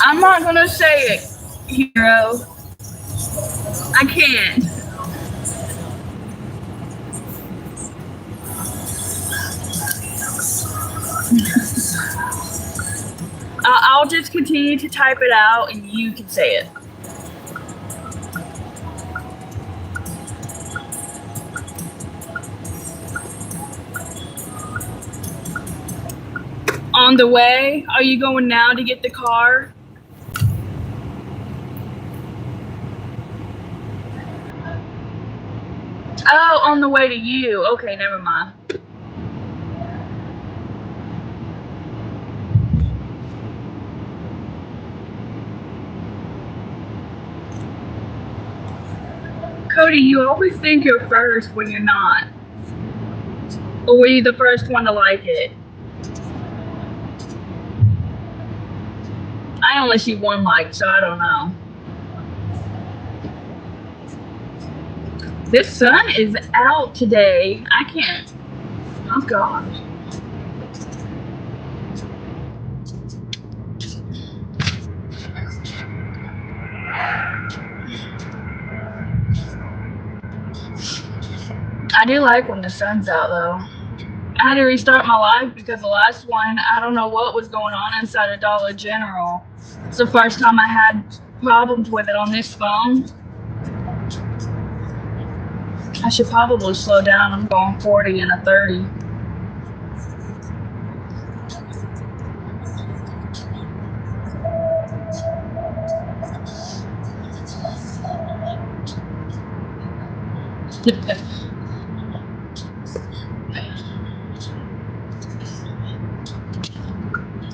I'm not gonna say it, hero. I can't. I'll just continue to type it out and you can say it. On the way? Are you going now to get the car? Oh, on the way to you. Okay, never mind. Cody, you always think you're first when you're not. Or were you the first one to like it? I only see one like, so I don't know. This sun is out today. I can't. Oh, gosh. I do like when the sun's out, though. I had to restart my life because the last one, I don't know what was going on inside of Dollar General. It's the first time I had problems with it on this phone. I should probably slow down. I'm going 40 and a 30.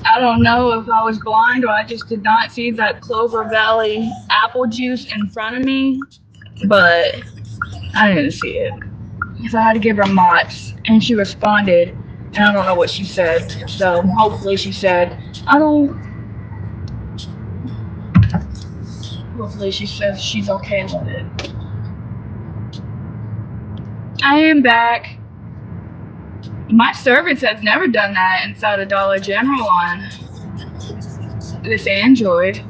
I don't know if I was blind or I just did not see that Clover Valley apple juice in front of me, but I didn't see it. So I had to give her Mott's, and she responded, and I don't know what she said. So hopefully she said, I don't. Hopefully she says she's okay with it. I am back. My service has never done that inside of Dollar General on this Android.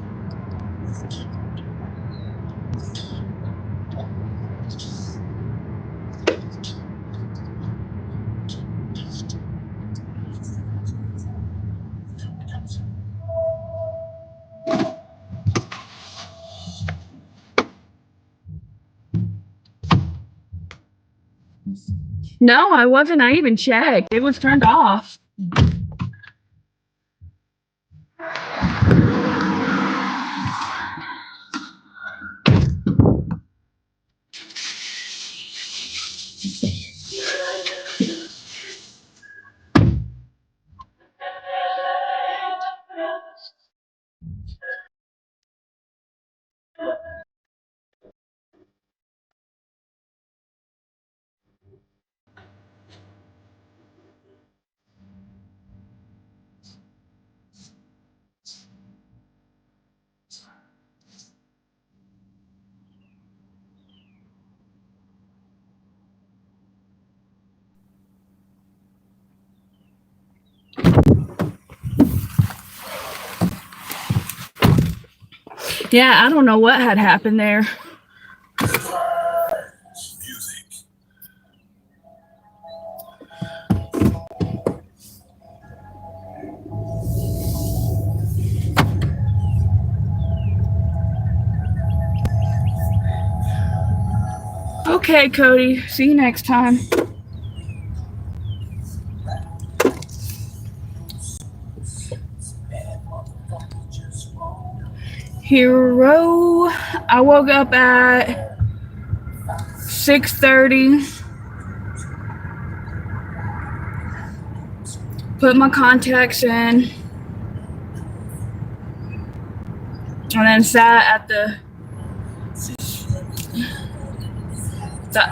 No, I wasn't. I even checked. It was turned off. Yeah, I don't know what had happened there. Okay, Cody. See you next time. Hero. I woke up at 6:30. Put my contacts in. And then sat at the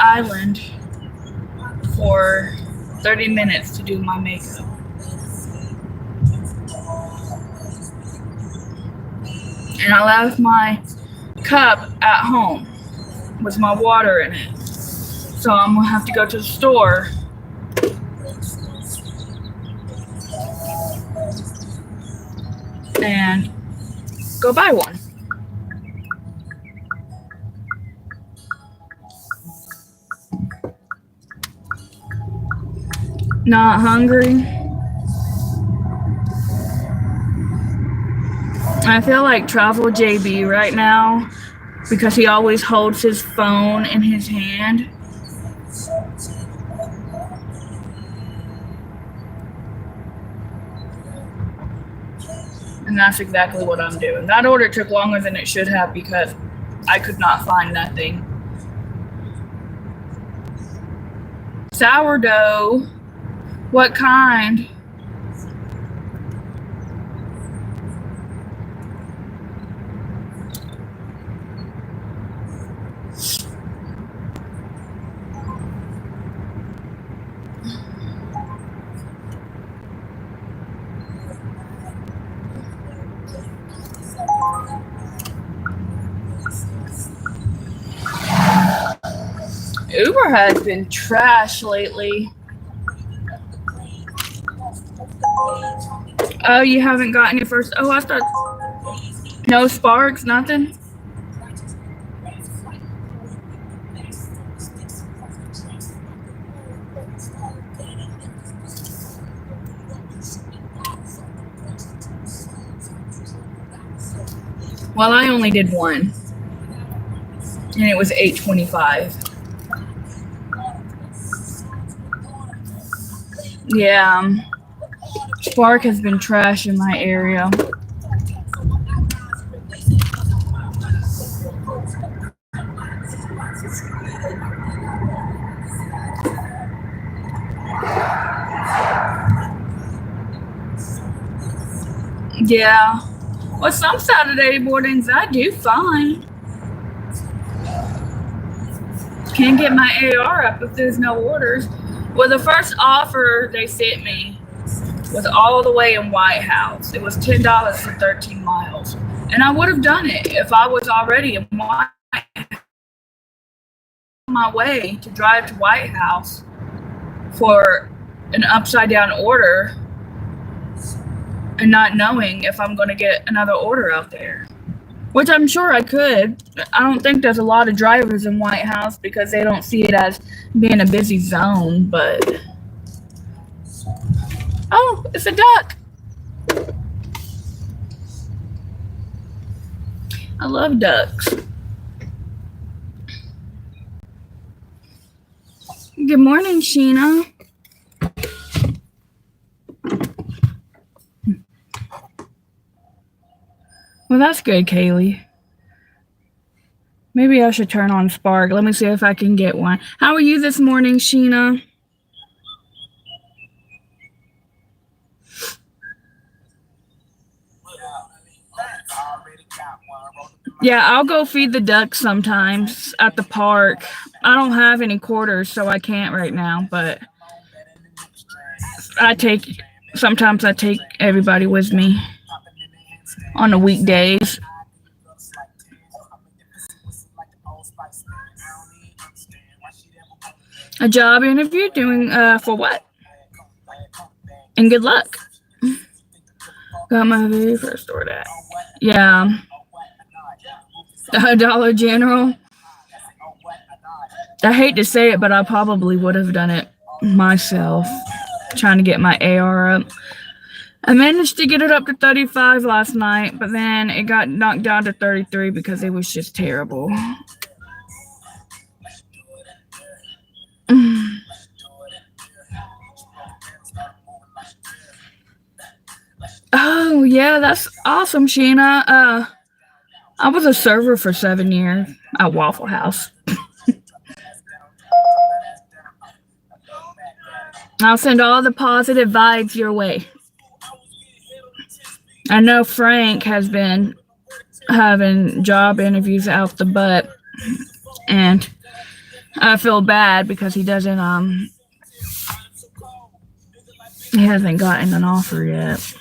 island for 30 minutes to do my makeup. And I left my cup at home with my water in it. So I'm gonna have to go to the store and go buy one. Not hungry. I feel like Travel JB right now because he always holds his phone in his hand. And that's exactly what I'm doing. That order took longer than it should have because I could not find that thing. Sourdough? What kind? Uber has been trash lately. Oh, you haven't gotten your first... Oh, I thought... No sparks, nothing? Well, I only did one. And it was $8.25. Yeah. Spark has been trash in my area. Yeah. Well, some Saturday mornings I do fine. Can't get my AR up if there's no orders. Well, the first offer they sent me was all the way in White House. It was $10 for 13 miles. And I would have done it if I was already in White House. On my way to drive to White House for an upside down order and not knowing if I'm going to get another order out there, which I'm sure I could. I don't think there's a lot of drivers in White House because they don't see it as being a busy zone, but... Oh, it's a duck. I love ducks. Good morning, Sheena. Well, that's good, Kaylee. Maybe I should turn on Spark. Let me see if I can get one. How are you this morning, Sheena? Yeah, I'll go feed the ducks sometimes at the park. I don't have any quarters, so I can't right now, but sometimes I take everybody with me on the weekdays. A job interview doing for what? And good luck. Got my very first order. Yeah. Dollar General. I hate to say it, but I probably would have done it myself, trying to get my AR up. I managed to get it up to 35 last night, but then it got knocked down to 33 because it was just terrible. Oh, yeah, that's awesome, Sheena. I was a server for 7 years at Waffle House. I'll send all the positive vibes your way. I know Frank has been having job interviews out the butt, and I feel bad because he hasn't gotten an offer yet.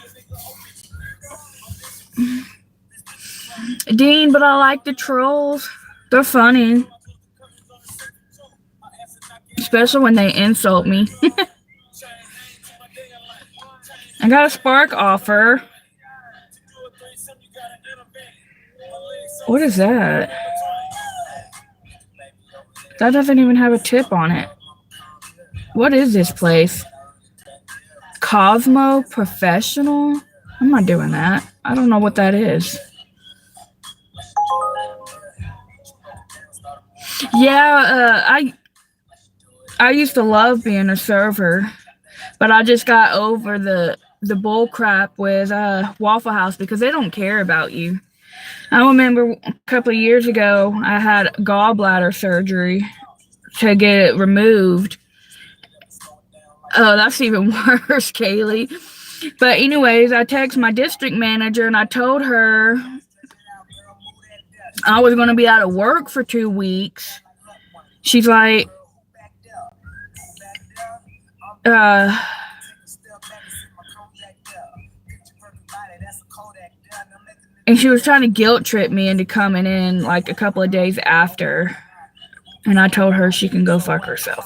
Dean, but I like the trolls. They're funny. Especially when they insult me. I got a Spark offer. What is that? That doesn't even have a tip on it. What is this place? Cosmo Professional? I'm not doing that. I don't know what that is. Yeah, I used to love being a server, but I just got over the bull crap with Waffle House because they don't care about you. I remember a couple of years ago, I had gallbladder surgery to get it removed. Oh, that's even worse, Kaylee. But anyways, I texted my district manager and I told her I was going to be out of work for 2 weeks. She's like, and she was trying to guilt trip me into coming in like a couple of days after. And I told her she can go fuck herself.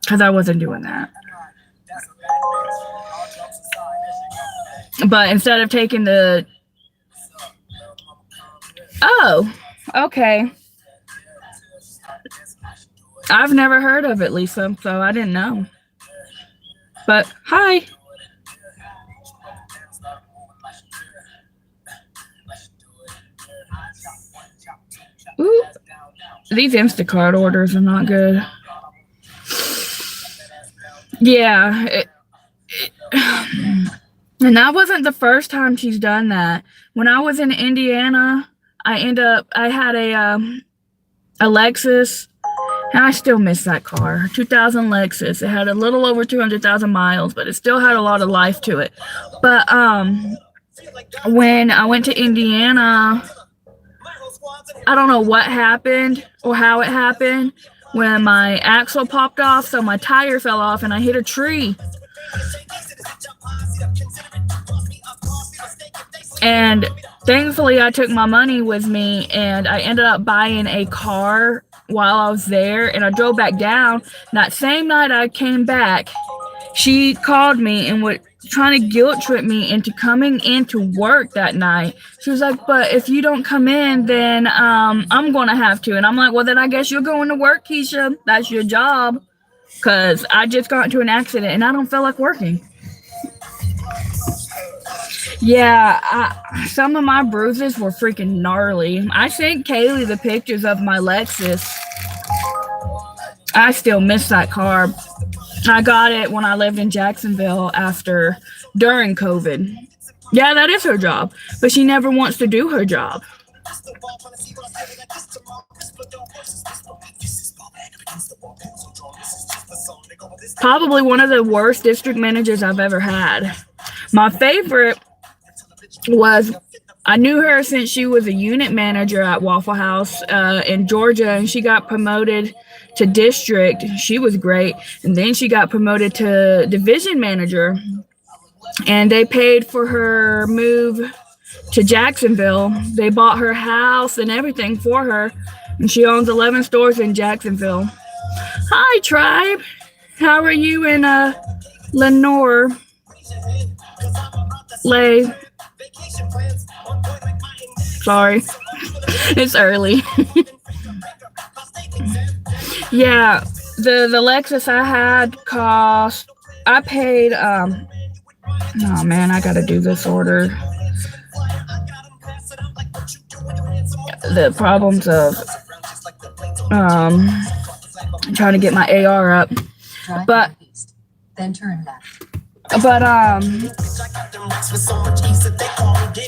Because I wasn't doing that. But instead of taking the... Oh, okay. I've never heard of it, Lisa, so I didn't know. But, hi. Ooh. These Instacart orders are not good. Yeah. And that wasn't the first time she's done that. When I was in Indiana, I had a Lexus, and I still miss that car. 2000 Lexus. It had a little over 200,000 miles, but it still had a lot of life to it. But when I went to Indiana, I don't know what happened or how it happened when my axle popped off, so my tire fell off and I hit a tree. And thankfully I took my money with me and I ended up buying a car while I was there, and I drove back down. That same night I came back, she called me and was trying to guilt trip me into coming into work that night. She was like, but if you don't come in, then I'm going to have to. And I'm like, well, then I guess you're going to work, Keisha. That's your job. Because I just got into an accident and I don't feel like working. Yeah, some of my bruises were freaking gnarly. I sent Kaylee the pictures of my Lexus. I still miss that car. I got it when I lived in Jacksonville during COVID. Yeah, that is her job, but she never wants to do her job. Probably one of the worst district managers I've ever had. My favorite was, I knew her since she was a unit manager at Waffle House in Georgia, and she got promoted to district. She was great. And then she got promoted to division manager, and they paid for her move to Jacksonville. They bought her house and everything for her, and she owns 11 stores in Jacksonville. Hi, tribe. How are you in Lenore? Lay. Sorry. It's early. Yeah, the Lexus I had I paid, oh man, I gotta do this order. The problems of, trying to get my AR up, but, then turn left. But,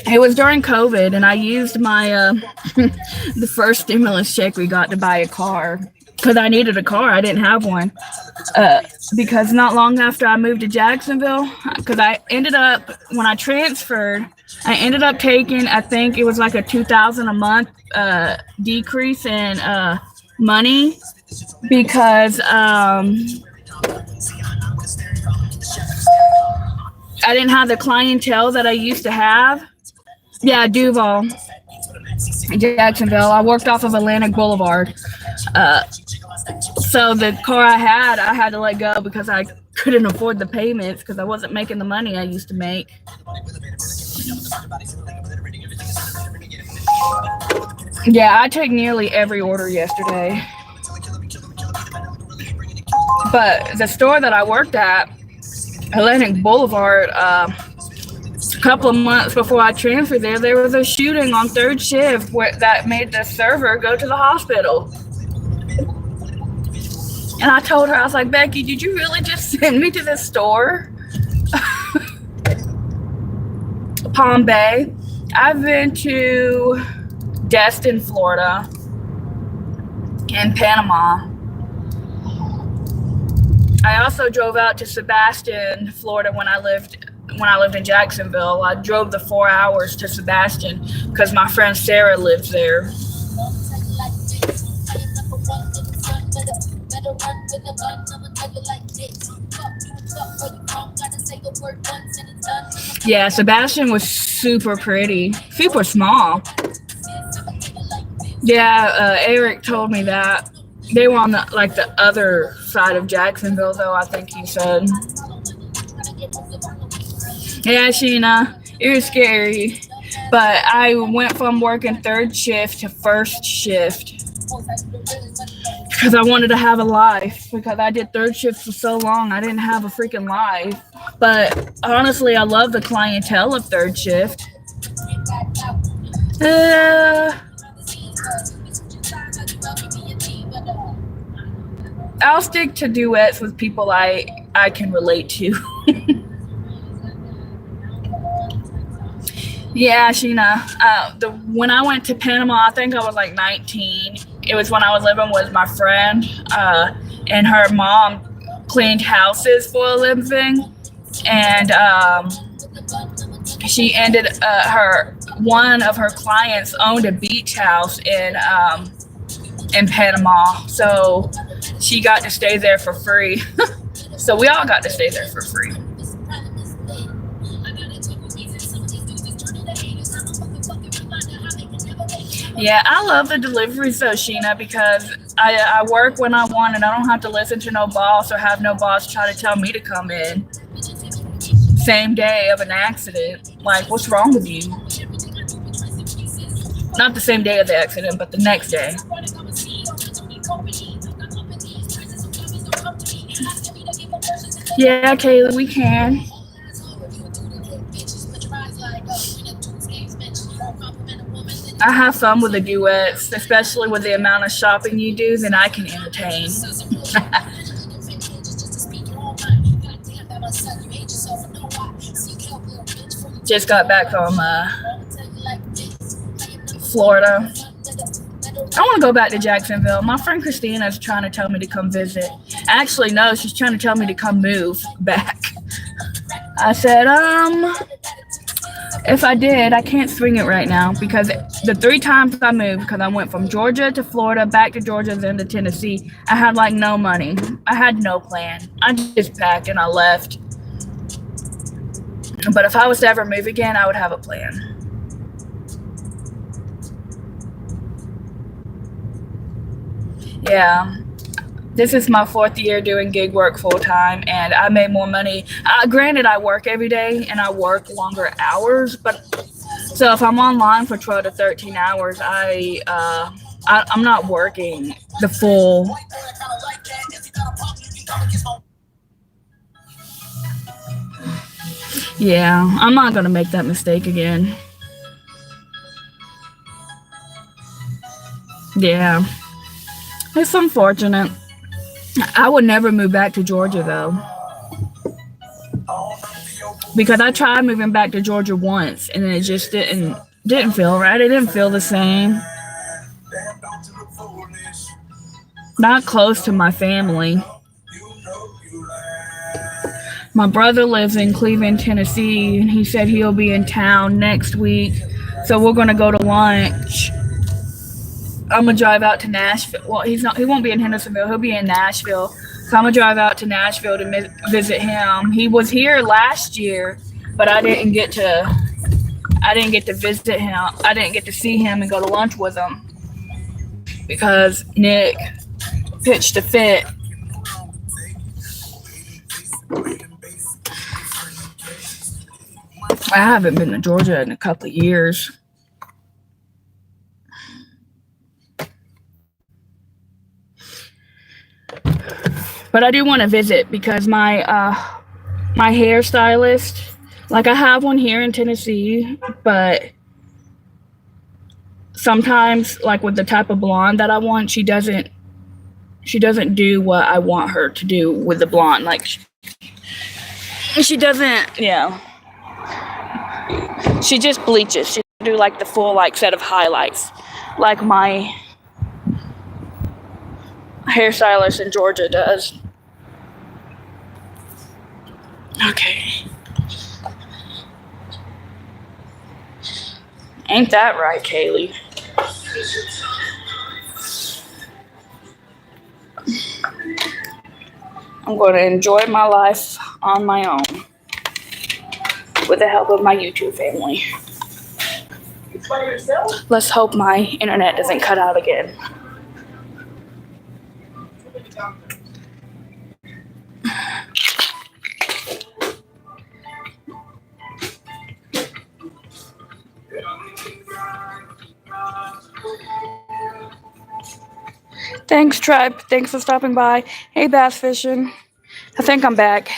it was during COVID, and I used my, the first stimulus check we got to buy a car, because I needed a car. I didn't have one, because not long after I moved to Jacksonville, because when I transferred, I ended up taking, I think it was like a $2,000 a month decrease in money, because I didn't have the clientele that I used to have. Yeah, Duval, Jacksonville. I worked off of Atlantic Boulevard. So the car I had to let go because I couldn't afford the payments because I wasn't making the money I used to make. Yeah, I took nearly every order yesterday. But the store that I worked at, Atlantic Boulevard, a couple of months before I transferred there was a shooting on third shift that made the server go to the hospital. And I told her, I was like, Becky, did you really just send me to this store? Palm Bay. I've been to Destin, Florida, and Panama. I also drove out to Sebastian, Florida when I lived in Jacksonville. I drove the 4 hours to Sebastian because my friend Sarah lives there. Yeah, Sebastian was super pretty, super small. Yeah, Eric told me that. They were on the other side of Jacksonville, though, I think he said. Yeah, Sheena, it was scary. But I went from working third shift to first shift because I wanted to have a life, because I did third shift for so long. I didn't have a freaking life. But honestly, I love the clientele of third shift. I'll stick to duets with people I can relate to. Yeah, Sheena. When I went to Panama, I think I was like 19. It was when I was living with my friend, and her mom cleaned houses for a living, and she ended one of her clients owned a beach house in Panama, so she got to stay there for free. So we all got to stay there for free. Yeah, I love the deliveries though, Sheena, because I work when I want and I don't have to listen to no boss or have no boss try to tell me to come in same day of an accident. Like, what's wrong with you? Not the same day of the accident, but the next day. Yeah, Kayla, we can. I have fun with the duets, especially with the amount of shopping you do, then I can entertain. Just got back from Florida. I want to go back to Jacksonville. My friend Christina is trying to tell me to come visit. Actually, no, she's trying to tell me to come move back. I said, if I did, I can't swing it right now because the 3 times I moved, because I went from Georgia to Florida, back to Georgia, then to Tennessee, I had like no money. I had no plan. I just packed and I left. But if I was to ever move again, I would have a plan. Yeah. This is my 4th year doing gig work full time, and I made more money. Granted, I work every day and I work longer hours, but so if I'm online for 12 to 13 hours, I'm not working the full. Yeah, I'm not gonna make that mistake again. Yeah, it's unfortunate. I would never move back to Georgia though, because I tried moving back to Georgia once and it just didn't feel right. It didn't feel the same. Not close to my family. My brother lives in Cleveland, Tennessee, and he said he'll be in town next week, so we're gonna go to lunch. I'm gonna drive out to Nashville. Well, he won't be in Hendersonville. He'll be in Nashville. So I'm gonna drive out to Nashville to visit him. He was here last year, but I didn't get to visit him. I didn't get to see him and go to lunch with him because Nick pitched a fit. I haven't been to Georgia in a couple of years. But I do want to visit because my hairstylist, like I have one here in Tennessee, but sometimes like with the type of blonde that I want, she doesn't do what I want her to do with the blonde. Like she doesn't, she just bleaches. She doesn't do like the full like set of highlights like my hairstylist in Georgia does. Okay. Ain't that right, Kaylee? I'm going to enjoy my life on my own with the help of my YouTube family. By yourself? Let's hope my internet doesn't cut out again. Thanks, Tribe. Thanks for stopping by. Hey, Bass Fishing. I think I'm back.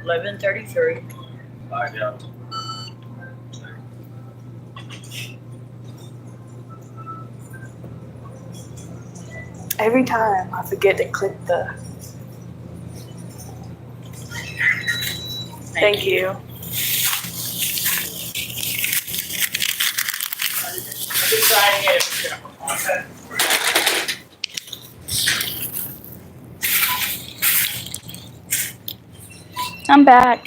$11.33. Every time I forget to click the. Thank you. I'm back.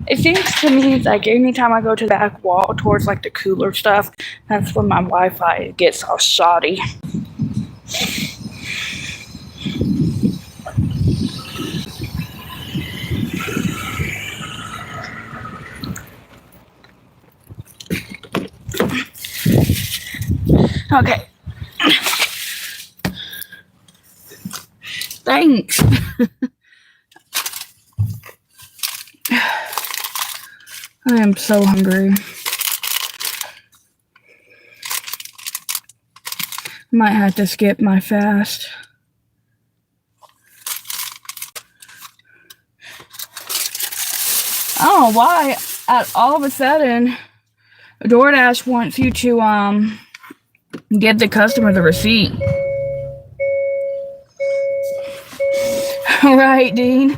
It seems to me like anytime I go to the back wall towards like the cooler stuff, that's when my Wi-Fi gets all shoddy. Okay. Thanks. I am so hungry. Might have to skip my fast. I don't know why all of a sudden DoorDash wants you to give the customer the receipt. Right, Dean.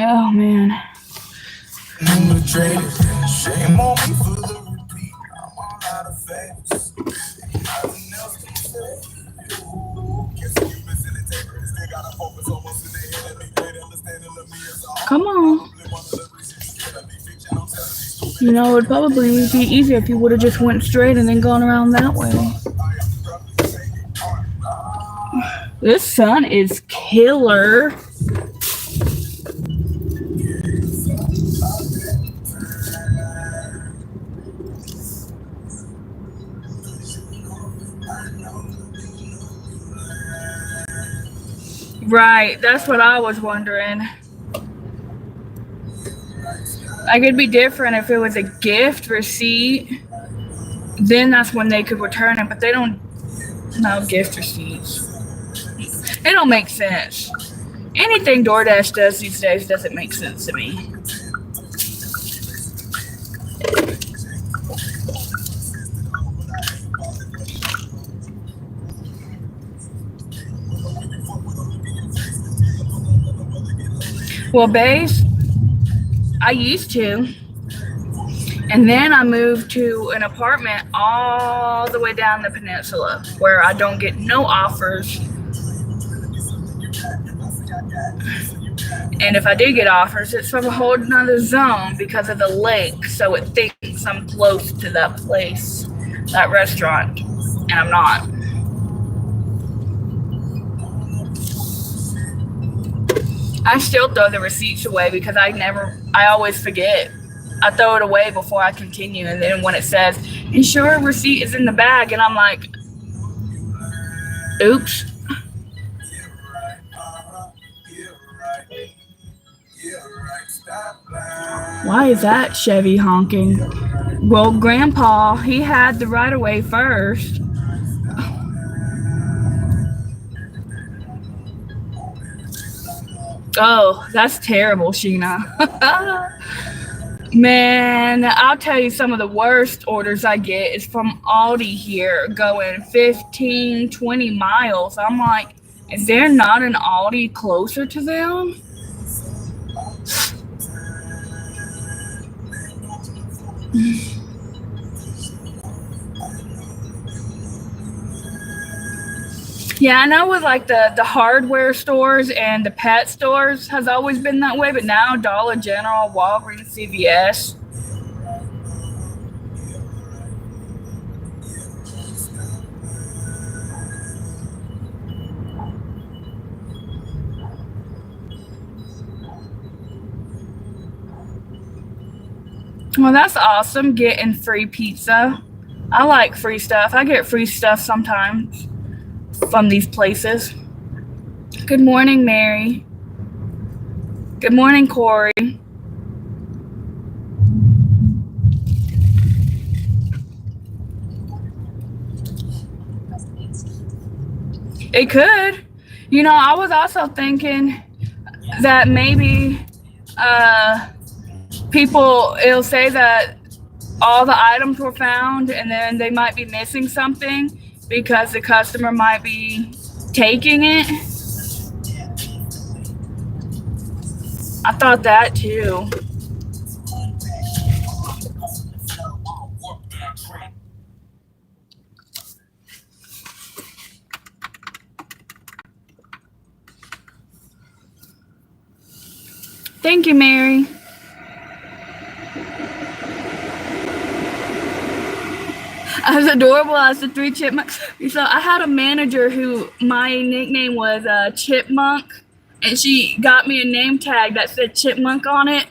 Oh man. Shame on me for the repeat. I'm all out of facts. Nothing else to say. Come on. You know, it would probably be easier if you would have just went straight and then gone around that way. This sun is killer. Right, that's what I was wondering. Like, it'd be different if it was a gift receipt. Then that's when they could return it, but they don't know gift receipts. It don't make sense. Anything DoorDash does these days doesn't make sense to me. Well, Bays, I used to. And then I moved to an apartment all the way down the peninsula where I don't get no offers. And if I do get offers, it's from a whole nother zone because of the lake. So it thinks I'm close to that place, that restaurant, and I'm not. I still throw the receipts away because I always forget. I throw it away before I continue. And then when it says, ensure receipt is in the bag, and I'm like, oops. Why is that Chevy honking? Well, Grandpa, he had the right of way first. Oh, that's terrible, Sheena. Man, I'll tell you, some of the worst orders I get is from Aldi here going 15, 20 miles. I'm like, is there not an Aldi closer to them? Yeah, I know with like the hardware stores and the pet stores has always been that way, but now Dollar General, Walgreens, CVS. Well, that's awesome, getting free pizza. I like free stuff. I get free stuff sometimes from these places. Good morning, Mary. Good morning, Corey. It could. You know, I was also thinking that maybe it'll say that all the items were found and then they might be missing something because the customer might be taking it. I thought that too. Thank you, Mary. As adorable as the three chipmunks. So I had a manager who my nickname was Chipmunk, and she got me a name tag that said Chipmunk on it.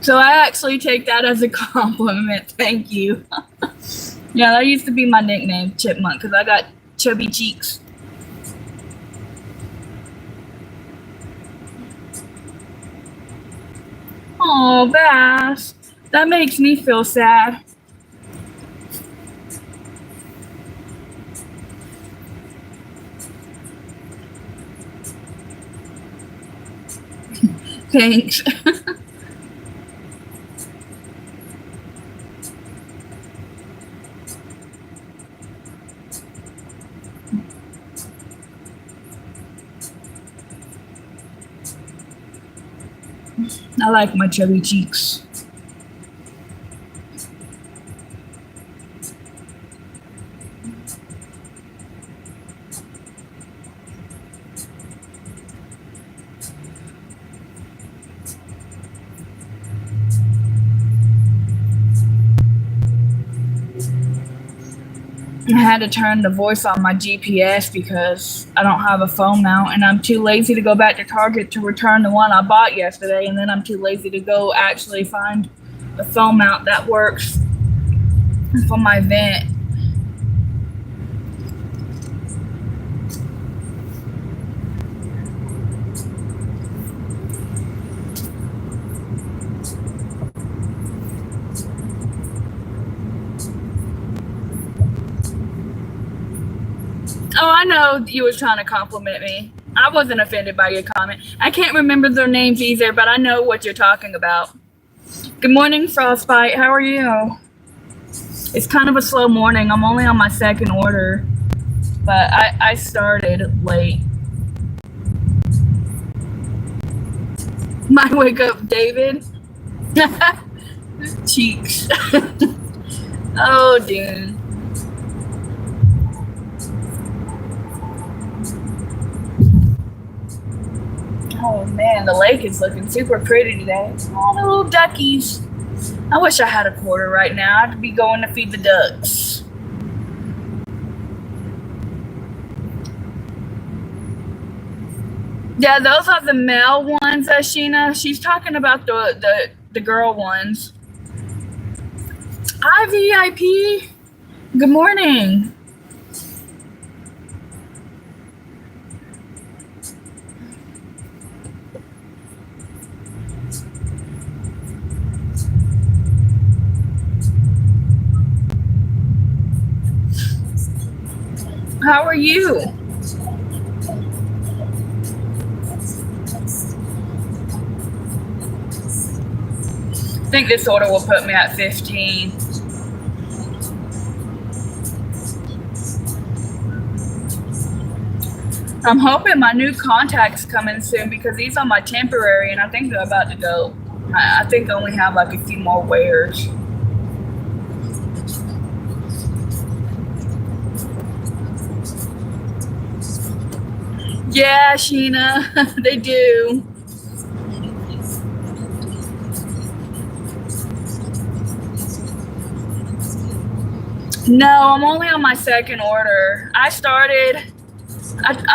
So I actually take that as a compliment. Thank you. Yeah, that used to be my nickname, Chipmunk, because I got chubby cheeks. Oh, Bass. That makes me feel sad. Thanks. I like my chubby cheeks. I had to turn the voice on my GPS because I don't have a phone mount, and I'm too lazy to go back to Target to return the one I bought yesterday, and then I'm too lazy to go actually find a phone mount that works for my vent. Oh, I know you was trying to compliment me. I wasn't offended by your comment. I can't remember their names either, but I know what you're talking about. Good morning, Frostbite. How are you? It's kind of a slow morning. I'm only on my second order, but I started late. My wake up, David. Cheeks. Oh, dude. Oh man, the lake is looking super pretty today. All the little duckies. I wish I had a quarter right now. I'd be going to feed the ducks. Yeah, those are the male ones, Sheena. She's talking about the girl ones. Hi, VIP. Good morning. How are you? I think this order will put me at 15. I'm hoping my new contacts coming soon because these are my temporary and I think they're about to go. I think I only have like a few more wears. Yeah, Sheena, they do. No, I'm only on my second order. I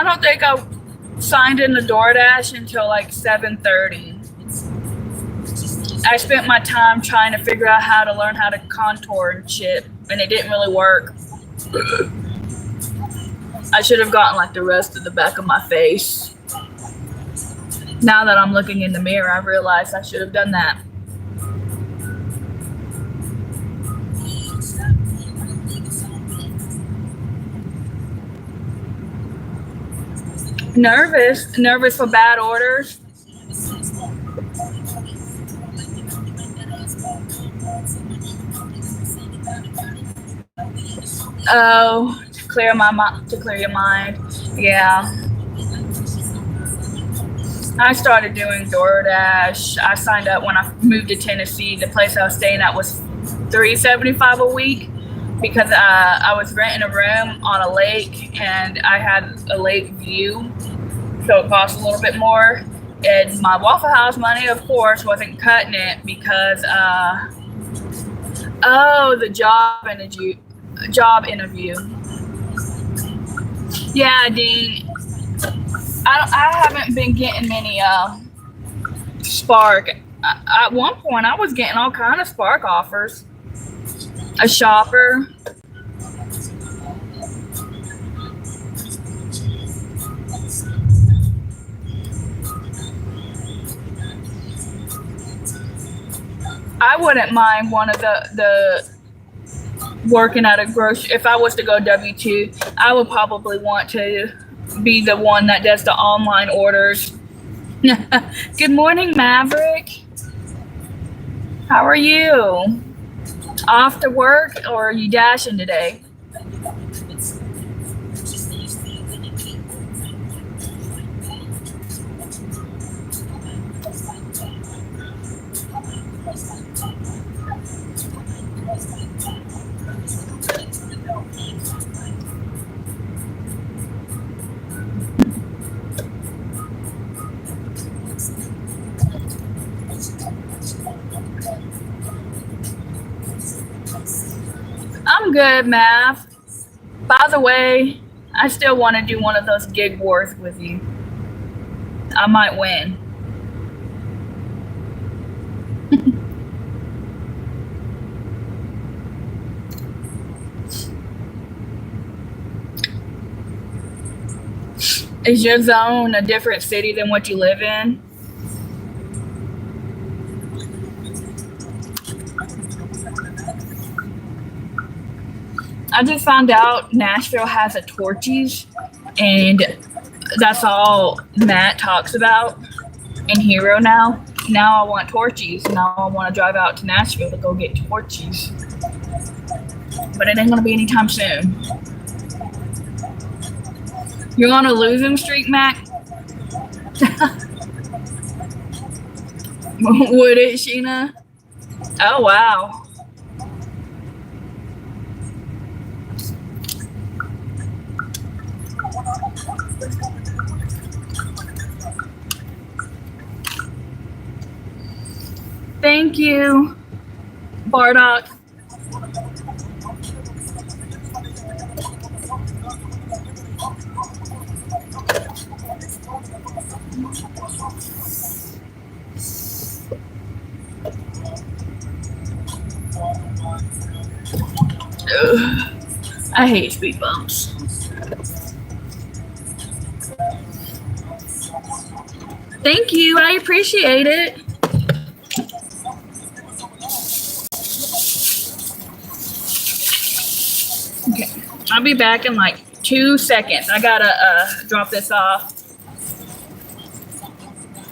don't think I signed in the DoorDash until like 7:30. I spent my time trying to figure out how to learn how to contour and shit, and it didn't really work. I should have gotten like the rest of the back of my face. Now that I'm looking in the mirror, I realize I should have done that. Nervous for bad orders. Oh, to clear your mind. Yeah. I started doing DoorDash. I signed up when I moved to Tennessee. The place I was staying at was $3.75 a week because I was renting a room on a lake and I had a lake view, so it cost a little bit more. And my Waffle House money, of course, wasn't cutting it because the job interview. Yeah, Dean. I haven't been getting many Spark. At one point, I was getting all kind of Spark offers. A shopper. I wouldn't mind one of the working at a grocery. If I was to go W-2, I would probably want to be the one that does the online orders. Good morning, Maverick. How are you? Off to work or are you dashing today? I'm good, Mav. By the way, I still want to do one of those gig wars with you. I might win. Is your zone a different city than what you live in? I just found out Nashville has a Torchy's, and that's all Matt talks about in Hero now. Now I want Torchy's. Now I want to drive out to Nashville to go get Torchy's. But it ain't going to be anytime soon. You're on a losing streak, Mac? Would it, Sheena? Oh, wow. Thank you, Bardock. Ugh. I hate speed bumps. Thank you. I appreciate it. Okay. I'll be back in like 2 seconds. I gotta drop this off.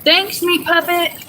Thanks, Meat Puppet.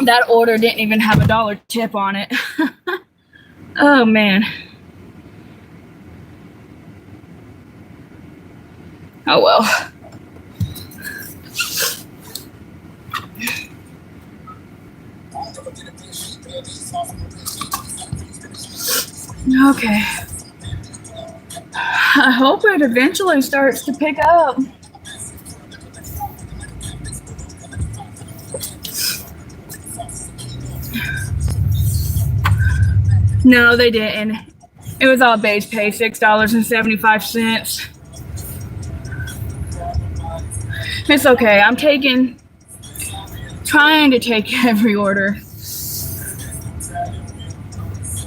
That order didn't even have $1 tip on it. Oh, man. Oh, well. Okay. I hope it eventually starts to pick up. No, they didn't. It was all base pay, $6.75. It's okay. I'm trying to take every order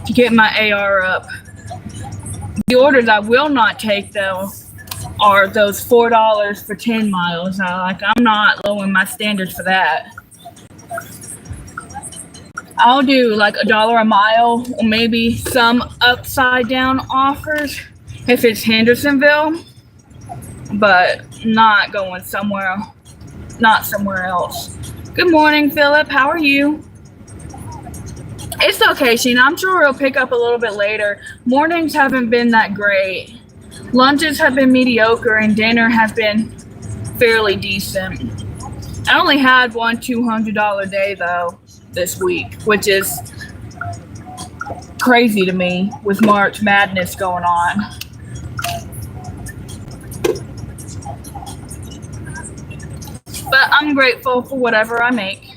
to get my AR up. The orders I will not take, though, are those $4 for 10 miles. I'm not lowering my standards for that. I'll do like $1 a mile, or maybe some upside down offers if it's Hendersonville, but not going somewhere else. Good morning, Philip. How are you? It's okay, Sheena. I'm sure it'll pick up a little bit later. Mornings haven't been that great. Lunches have been mediocre, and dinner has been fairly decent. I only had one $200 day, though, this week, which is crazy to me with March Madness going on. But I'm grateful for whatever I make.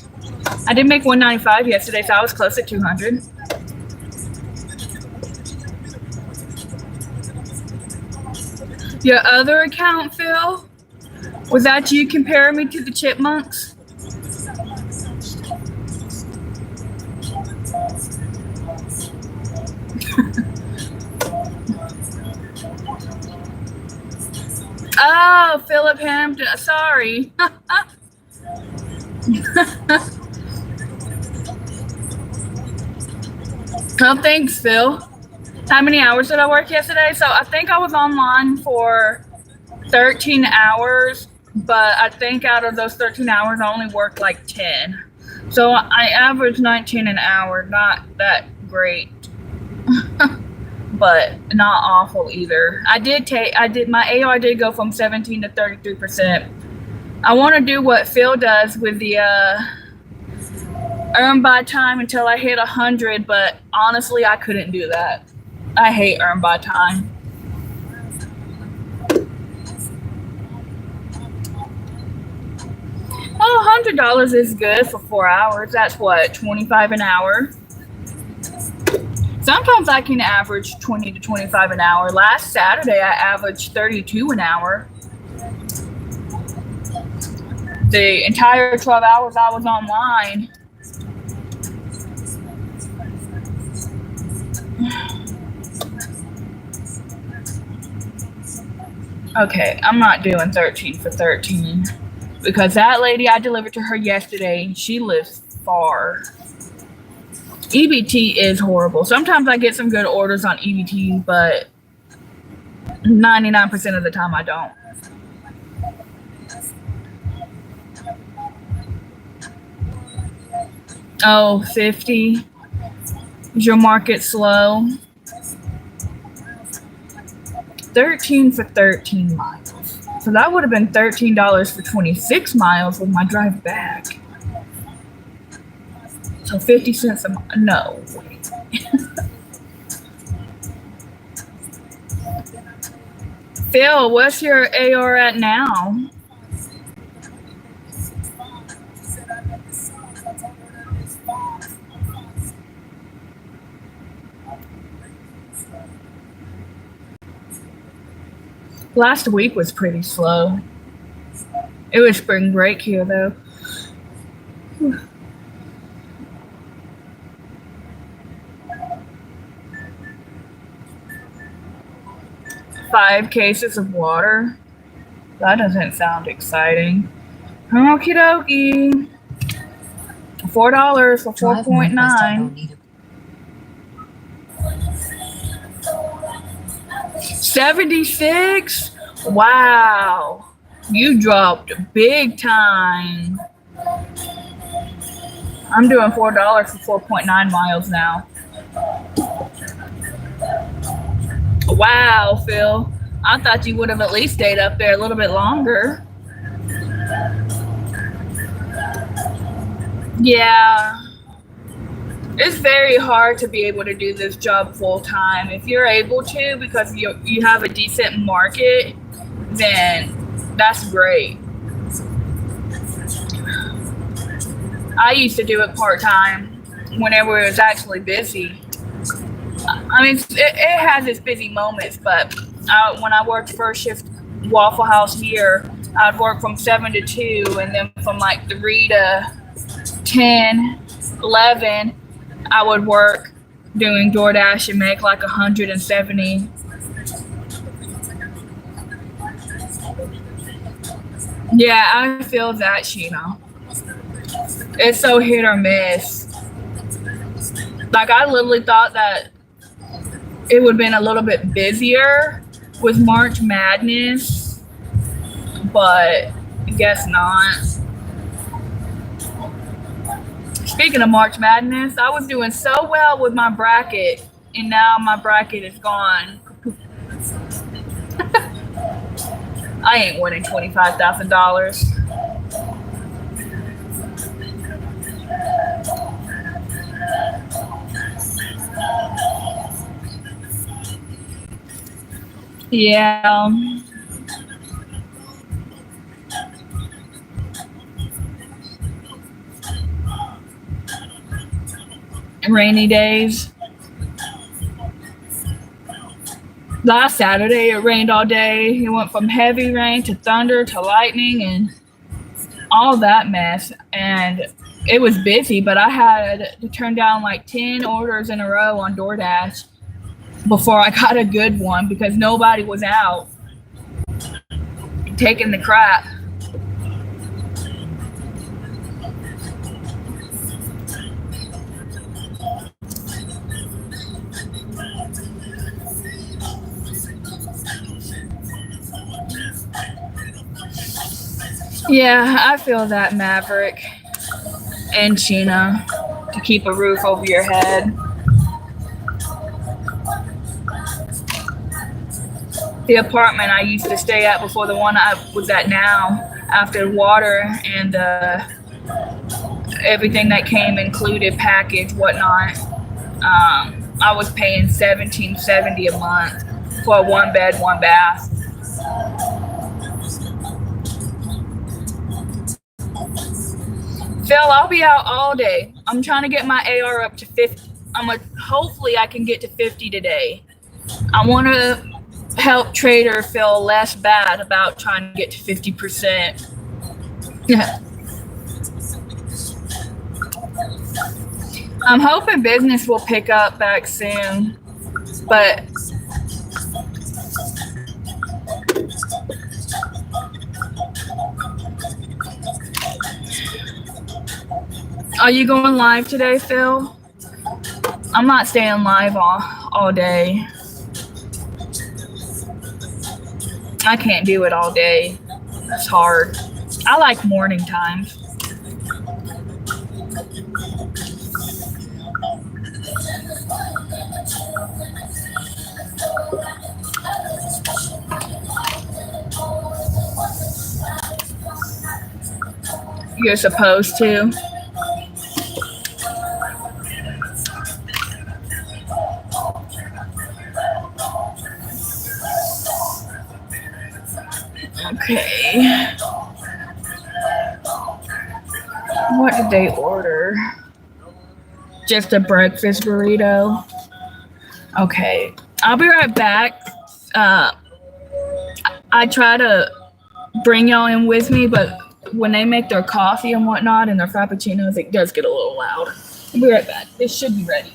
I did make $195 yesterday, so I was close at $200. Your other account, Phil? Was that you comparing me to the chipmunks? Oh, Philip Hampton. Sorry. Oh, thanks, Phil. How many hours did I work yesterday? So I think I was online for 13 hours, but I think out of those 13 hours, I only worked like 10. So I averaged 19 an hour. Not that great, but not awful either. My AR did go from 17 to 33%. I want to do what Phil does with the earn by time until I hit 100, but honestly, I couldn't do that. I hate earn by time. Oh, $100 is good for 4 hours. That's what, 25 an hour. Sometimes I can average 20 to 25 an hour. Last Saturday, I averaged 32 an hour. The entire 12 hours I was online. Okay, I'm not doing 13 for 13 because that lady I delivered to her yesterday, she lives far. EBT is horrible. Sometimes I get some good orders on EBT, but 99% of the time I don't. Oh, 50. Is your market slow? 13 for 13 miles. So that would have been $13 for 26 miles with my drive back. So 50 cents a mile. No. Phil, what's your AR at now? Last week was pretty slow. It was spring break here, though. 5 cases of water. That doesn't sound exciting. Okie dokie. $4 for 4.9. 76? Wow. You dropped big time. I'm doing $4 for 4.9 miles now. Wow, Phil. I thought you would have at least stayed up there a little bit longer. Yeah. It's very hard to be able to do this job full time. If you're able to, because you have a decent market, then that's great. I used to do it part time whenever it was actually busy. I mean, it has its busy moments, but when I worked first shift Waffle House here, I'd work from 7 to 2, and then from like 3 to 10, 11, I would work doing DoorDash and make like 170. Yeah, I feel that, Sheena. It's so hit or miss. Like, I literally thought that it would have been a little bit busier with March Madness, but I guess not. Speaking of March Madness, I was doing so well with my bracket, and now my bracket is gone. I ain't winning $25,000. Yeah. Rainy days. Last Saturday, it rained all day. It went from heavy rain to thunder to lightning and all that mess. And it was busy, but I had to turn down like 10 orders in a row on DoorDash before I got a good one because nobody was out taking the crap. Yeah, I feel that, Maverick and Sheena, to keep a roof over your head. The apartment I used to stay at before the one I was at now, after water and everything that came included, package, whatnot, I was paying $17.70 a month for a 1 bed, 1 bath. Phil, I'll be out all day. I'm trying to get my AR up to 50. Hopefully I can get to 50 today. I want to help Trader feel less bad about trying to get to 50%. I'm hoping business will pick up back soon, but are you going live today, Phil? I'm not staying live all day. I can't do it all day. It's hard. I like morning times. You're supposed to. Okay. What did they order? Just a breakfast burrito. Okay. I'll be right back. I try to bring y'all in with me, but when they make their coffee and whatnot and their frappuccinos, it does get a little loud. I'll be right back. This should be ready.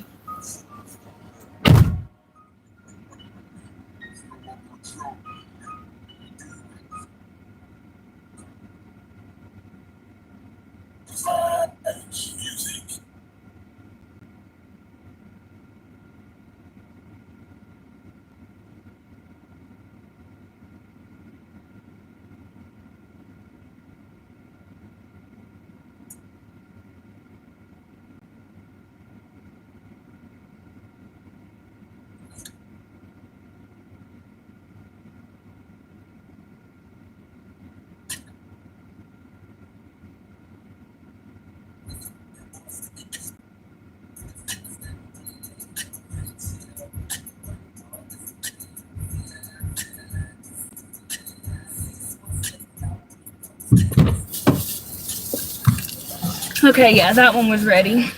Okay, yeah, that one was ready.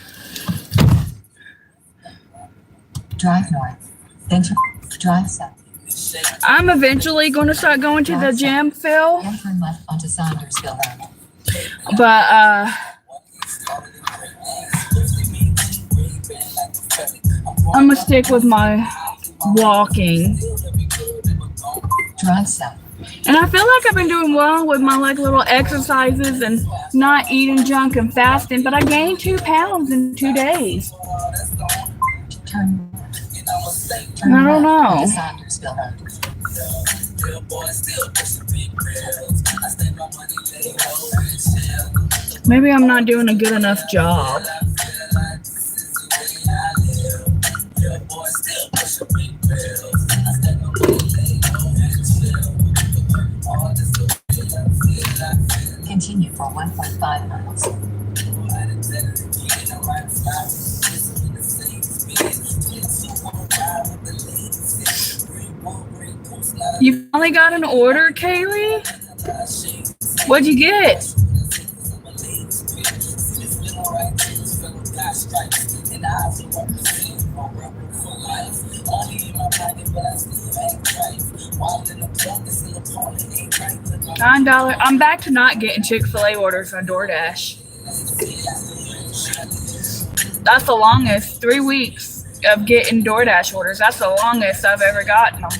Drive north, then drive south. I'm eventually going to start going to the gym, Phil. And turn left onto Saundersville Road. But I'm gonna stick with my walking. Drive south. And I feel like I've been doing well with my little exercises and not eating junk and fasting, but I gained 2 pounds in 2 days. Turn I don't know. onto Saundersville Road. Maybe I'm not doing a good enough job. Continue for 1.5 miles. You finally got an order, Kaylee? What'd you get? $9. I'm back to not getting Chick-fil-A orders on DoorDash. That's the longest. 3 weeks of getting DoorDash orders. That's the longest I've ever gotten them.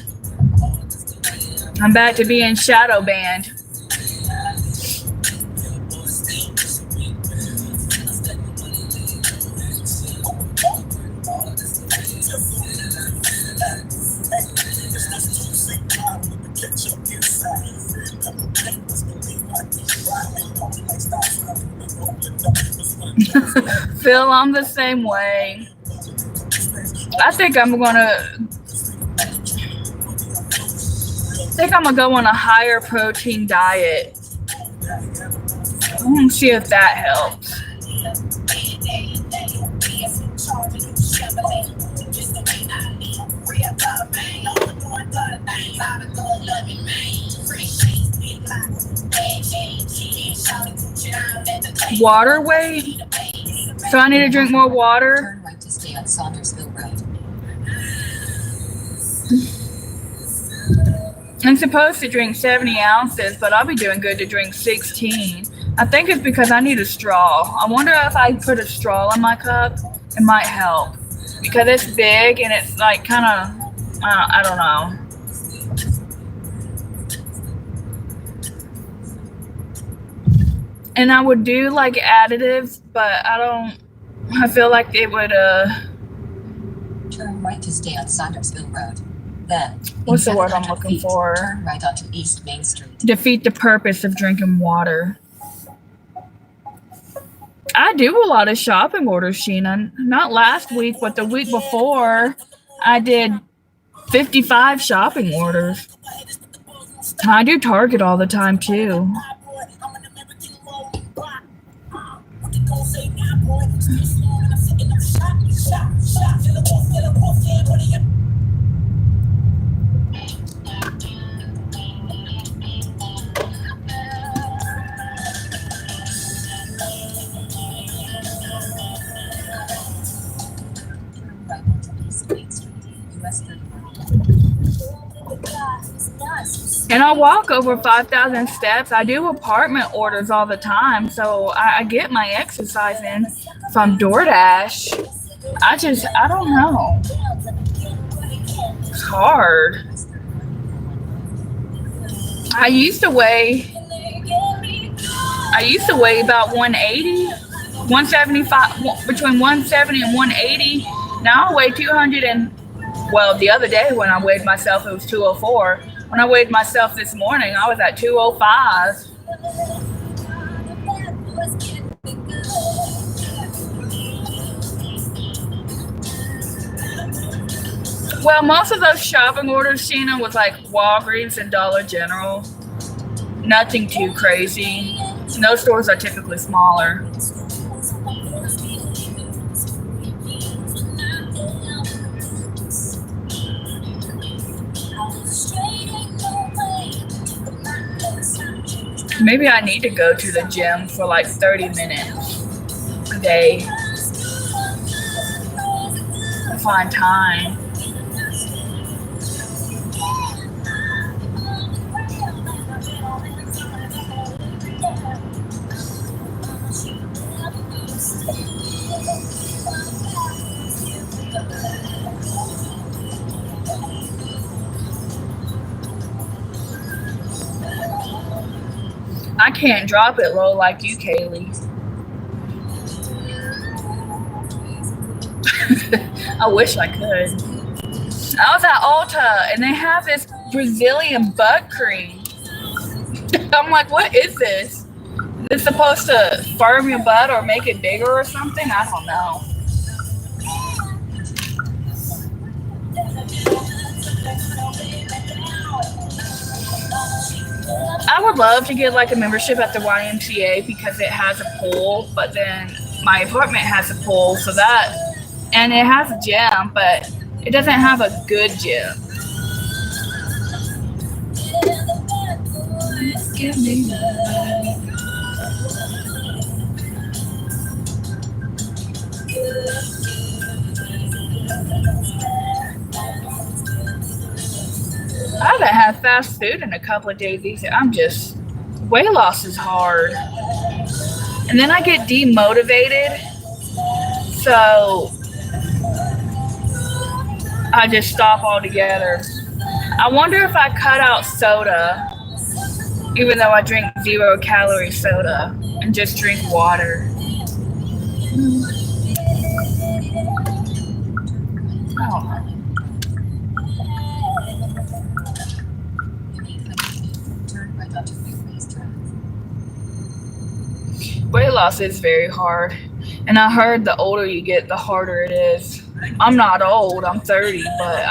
I'm back to being shadow banned. Phil, I'm the same way. I think I'm gonna go on a higher protein diet. I'm gonna see if that helps. Water weight? So I need to drink more water? Turn right to stay on Saundersville Road. I'm supposed to drink 70 ounces, but I'll be doing good to drink 16. I think it's because I need a straw. I wonder if I put a straw in my cup, it might help. Because it's big and it's like kind of, I don't know. And I would do like additives, but I feel like it would, Turn right to stay on Saundersville Road. Then, what's the word I'm 700 looking feet, for? Turn right onto East Main Street. Defeat the purpose of drinking water. I do a lot of shopping orders, Sheena. Not last week, but the week before, I did 55 shopping orders. I do Target all the time, too. Turn right onto East Main Street, US 31. And I walk over 5,000 steps. I do apartment orders all the time, so I get my exercise in from DoorDash. I don't know. It's hard. I used to weigh about 180, 175, between 170 and 180. Now I weigh 200 and, well, the other day when I weighed myself, it was 204. When I weighed myself this morning, I was at 205. Well, most of those shopping orders, Sheena, was like Walgreens and Dollar General. Nothing too crazy. Those stores are typically smaller. Maybe I need to go to the gym for like 30 minutes a day to find time. I can't drop it low like you, Kaylee. I wish I could. I was at Ulta and they have this Brazilian butt cream. I'm like, what is this? It's supposed to firm your butt or make it bigger or something? I don't know. I would love to get like a membership at the YMCA because it has a pool, but then my apartment has a pool, so that, and it has a gym, but it doesn't have a good gym. Give me I haven't had fast food in a couple of days either. Weight loss is hard. And then I get demotivated. So I just stop altogether. I wonder if I cut out soda, even though I drink 0-calorie soda, and just drink water. Oh. Weight loss is very hard. And I heard the older you get, the harder it is. I'm not old, I'm 30, but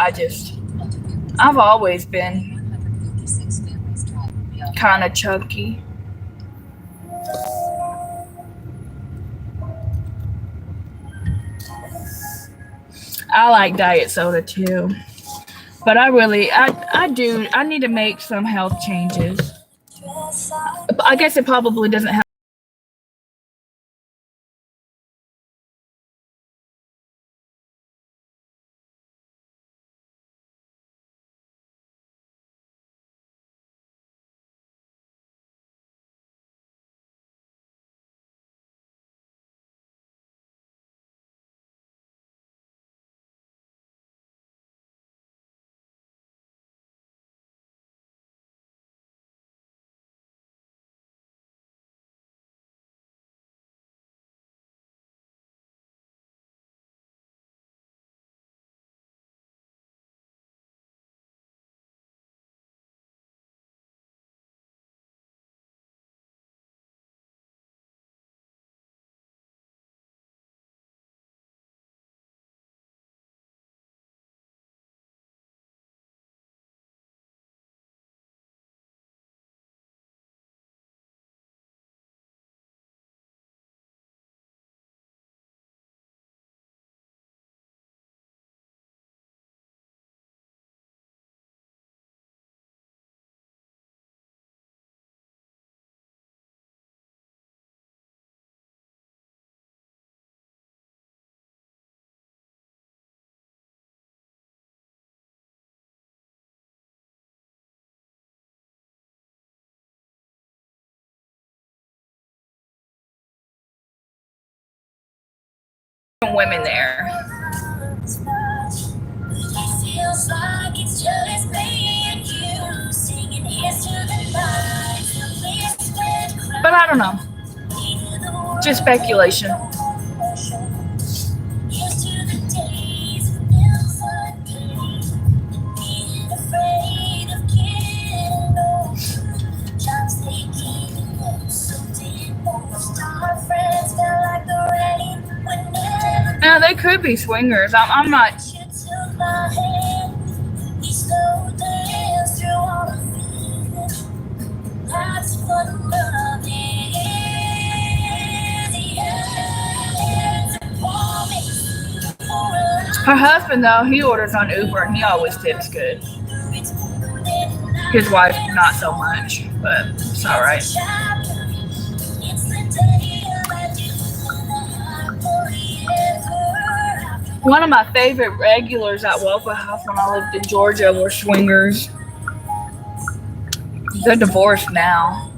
I've always been 156 Fairways Drive, beyond kind of chunky. I like diet soda too. But I need to make some health changes. I guess it probably doesn't have women there. But I don't know. Just speculation. Now they could be swingers. I'm not. Her husband though, he orders on Uber and he always tips good. His wife not so much, but it's all right. One of my favorite regulars at Waffle House when I lived in Georgia were swingers. They're divorced now,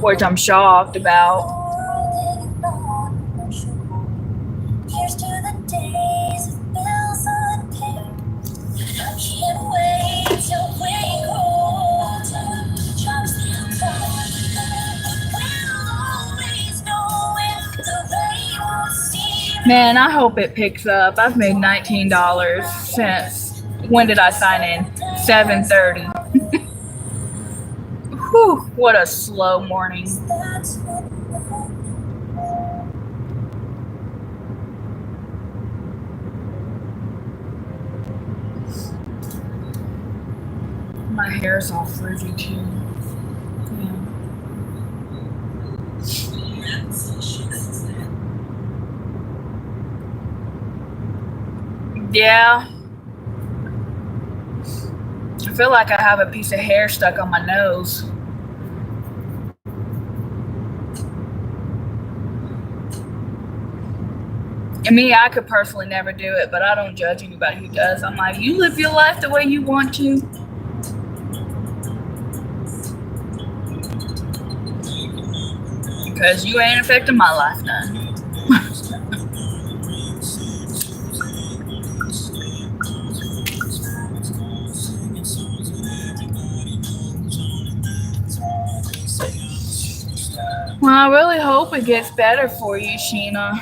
which I'm shocked about. Man, I hope it picks up. I've made $19 since, when did I sign in? 7:30. Whew, what a slow morning. My hair's all frizzy too. Yeah. I feel like I have a piece of hair stuck on my nose. And me, I could personally never do it, but I don't judge anybody who does. I'm like, you live your life the way you want to. Because you ain't affecting my life none. Well, I really hope it gets better for you, Sheena.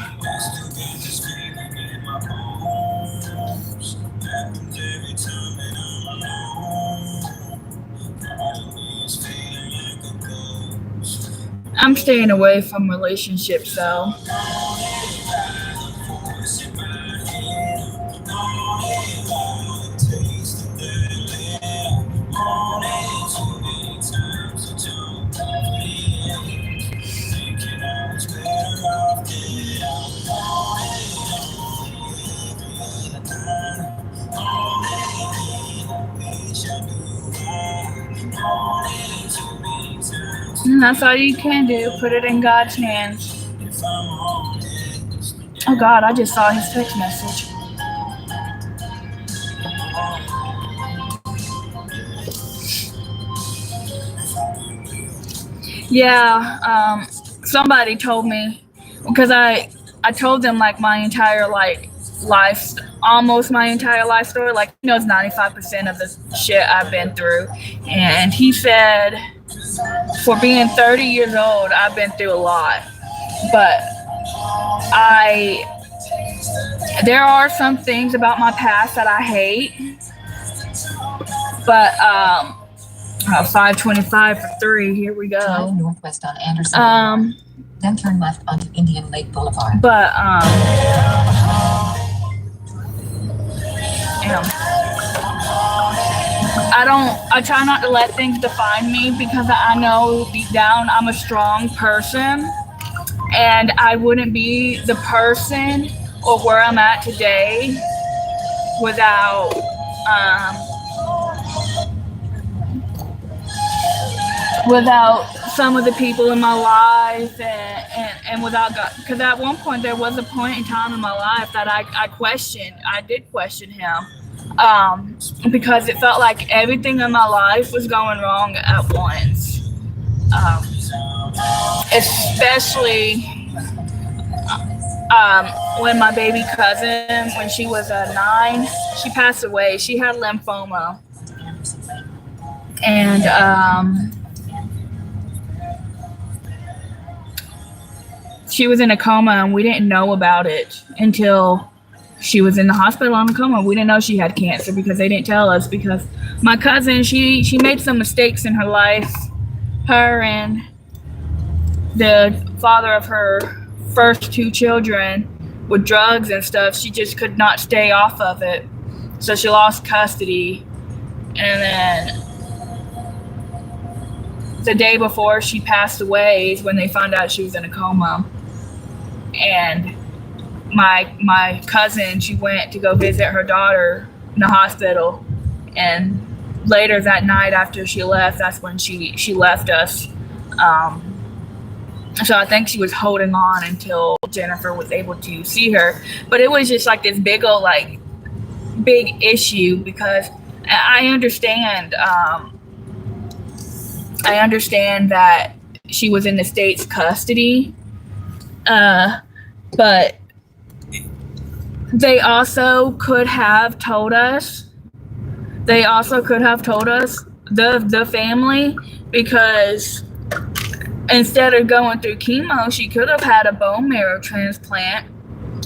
I'm staying away from relationships though. And that's all you can do. Put it in God's hands. Oh God, I just saw his text message. Yeah, somebody told me, because I told them like my entire life, almost my entire life story. Like, he knows 95% of the shit I've been through, and he said, for being 30 years old, I've been through a lot, but there are some things about my past that I hate, but 525 for 3. Here we Drive go. northwest on Anderson Boulevard. Then turn left onto Indian Lake Boulevard. But I try not to let things define me, because I know deep down I'm a strong person, and I wouldn't be the person or where I'm at today without some of the people in my life, and without God. Because at one point there was a point in time in my life that I did question him, because it felt like everything in my life was going wrong at once, especially when my baby cousin, when she was 9, she passed away. She had lymphoma, and she was in a coma, and we didn't know about it until she was in the hospital in a coma. We didn't know she had cancer because they didn't tell us, because my cousin, she made some mistakes in her life. Her and the father of her first 2 children, with drugs and stuff, she just could not stay off of it. So she lost custody. And then the day before she passed away is when they found out she was in a coma. And my cousin, she went to go visit her daughter in the hospital, and later that night after she left, that's when she left us. So I think she was holding on until Jennifer was able to see her. But it was just like this big old big issue, because I understand that she was in the state's custody, but they also could have told us. The family, because instead of going through chemo, she could have had a bone marrow transplant.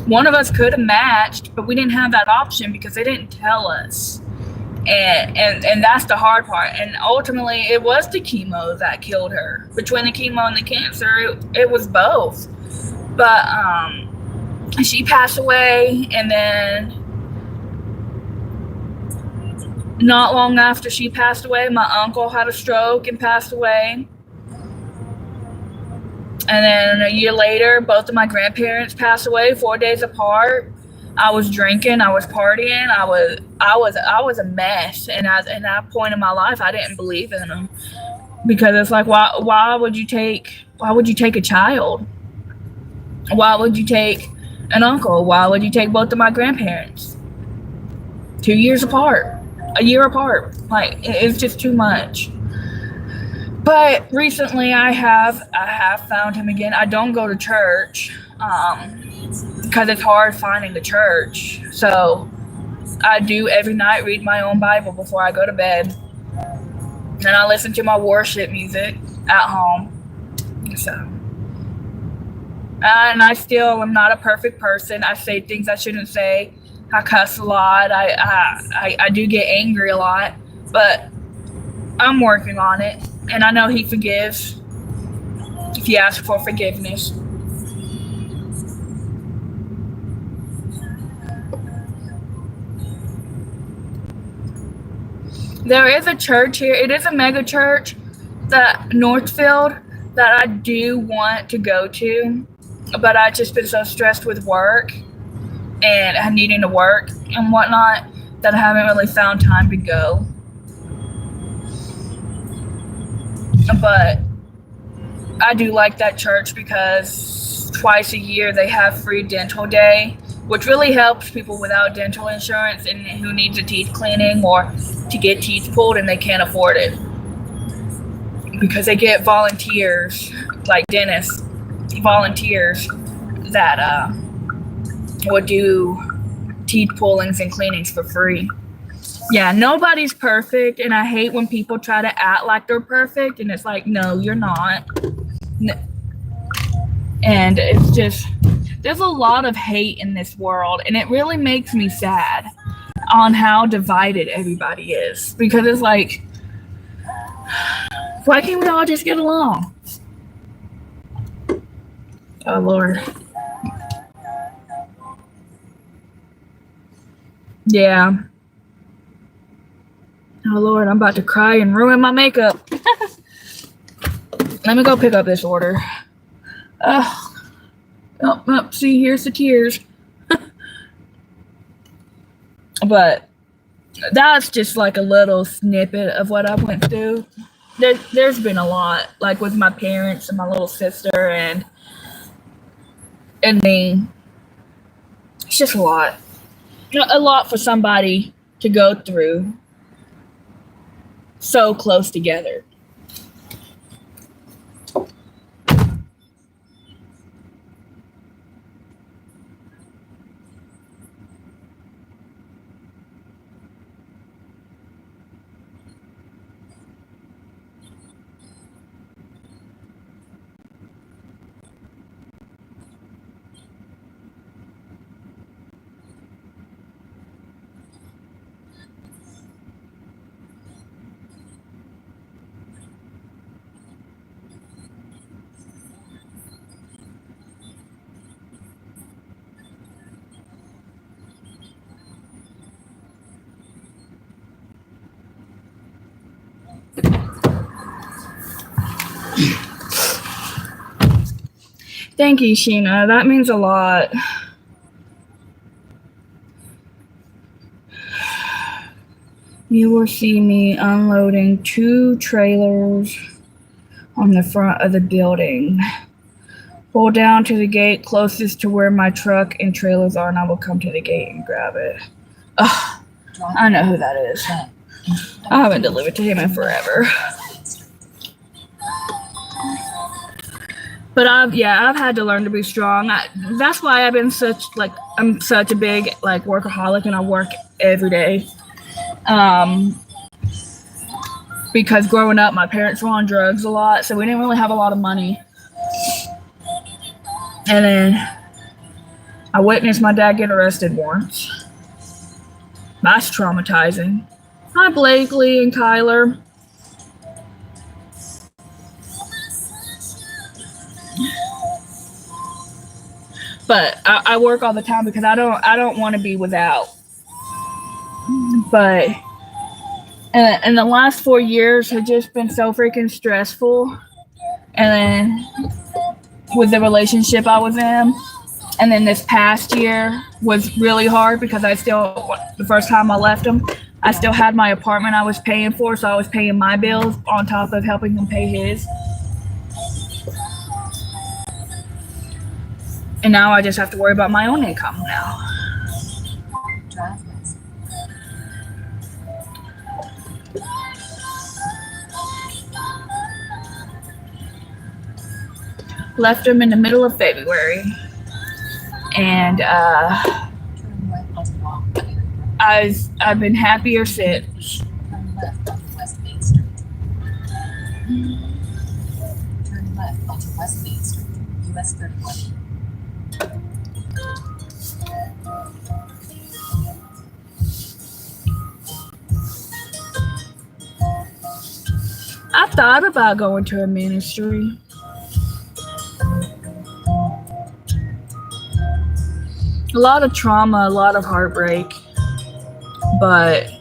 One of us could have matched, but we didn't have that option because they didn't tell us. And that's the hard part. And ultimately, it was the chemo that killed her. Between the chemo and the cancer, it was both. But she passed away, and then not long after she passed away, my uncle had a stroke and passed away. And then a year later, both of my grandparents passed away 4 days apart. I was drinking, I was partying, I was a mess. And at that point in my life, I didn't believe in them, because it's like, why would you take a child? Why would you take an uncle? Why would you take both of my grandparents? 2 years apart, a year apart. Like, it's just too much. But recently I have found him again. I don't go to church, because it's hard finding the church. So I do every night read my own Bible before I go to bed. And I listen to my worship music at home. So, and I still am not a perfect person. I say things I shouldn't say. I cuss a lot. I do get angry a lot, but I'm working on it. And I know he forgives if you ask for forgiveness. There is a church here. It is a mega church, that Northfield, that I do want to go to, but I've just been so stressed with work and needing to work and whatnot that I haven't really found time to go. But I do like that church because twice a year they have free dental day, which really helps people without dental insurance and who needs a teeth cleaning or to get teeth pulled and they can't afford it. Because they get volunteers, like dentists, volunteers that would do teeth pullings and cleanings for free. Yeah, nobody's perfect, and I hate when people try to act like they're perfect, and it's like, no, you're not. And it's just, there's a lot of hate in this world, and it really makes me sad on how divided everybody is. Because it's like, why can't we all just get along? Oh, Lord. Yeah. Oh, Lord, I'm about to cry and ruin my makeup. Let me go pick up this order. Oh, see, here's the tears. But that's just like a little snippet of what I went through. There's been a lot, like with my parents and my little sister and me. It's just a lot. A lot for somebody to go through so close together. Thank you, Sheena. That means a lot. You will see me unloading 2 trailers on the front of the building. Pull down to the gate closest to where my truck and trailers are, and I will come to the gate and grab it. Ugh, I know who that is. I haven't delivered to him in forever. But I've had to learn to be strong. That's why I'm such a big workaholic, and I work every day. Because growing up, my parents were on drugs a lot, so we didn't really have a lot of money. And then I witnessed my dad get arrested once. That's traumatizing. Hi, Blakely and Kyler. But I work all the time because I don't want to be without. But and the last 4 years have just been so freaking stressful. And then with the relationship I was in, and then this past year was really hard because the first time I left him, I still had my apartment I was paying for, so I was paying my bills on top of helping him pay his. And now I just have to worry about my own income now. Left him in the middle of February. And I've been happier since. Turn left onto West Main Street. Turn left onto West Main Street, US 31. I thought about going to a ministry. A lot of trauma, a lot of heartbreak, but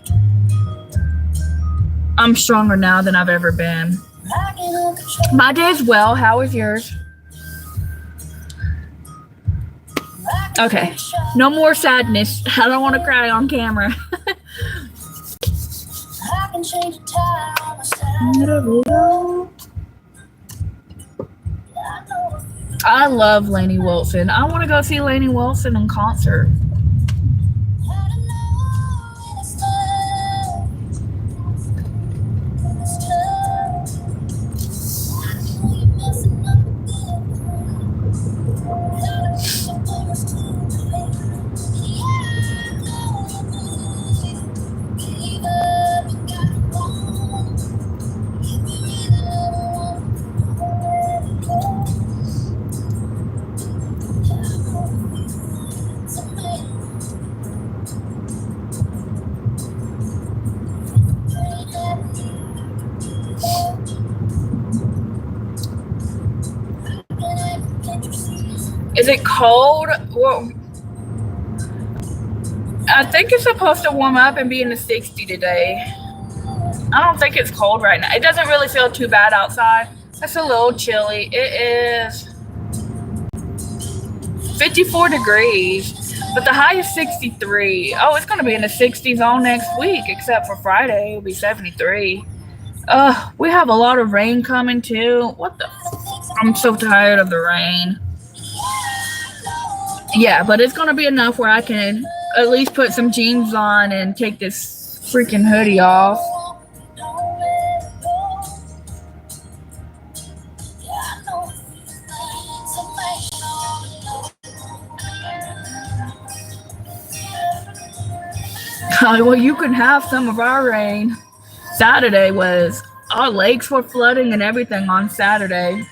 I'm stronger now than I've ever been. My day's well. How is yours? Okay, no more sadness. I don't want to cry on camera. I love Lainey Wilson. I want to go see Lainey Wilson in concert. Is it cold? Well, I think it's supposed to warm up and be in the 60 today. I don't think it's cold right now. It doesn't really feel too bad outside. It's a little chilly. It is 54 degrees, but the high is 63. Oh, it's going to be in the 60s all next week, except for Friday. It'll be 73. We have a lot of rain coming too. What the? I'm so tired of the rain. Yeah, but it's going to be enough where I can at least put some jeans on and take this freaking hoodie off. Well, you can have some of our rain. Saturday our lakes were flooding and everything on Saturday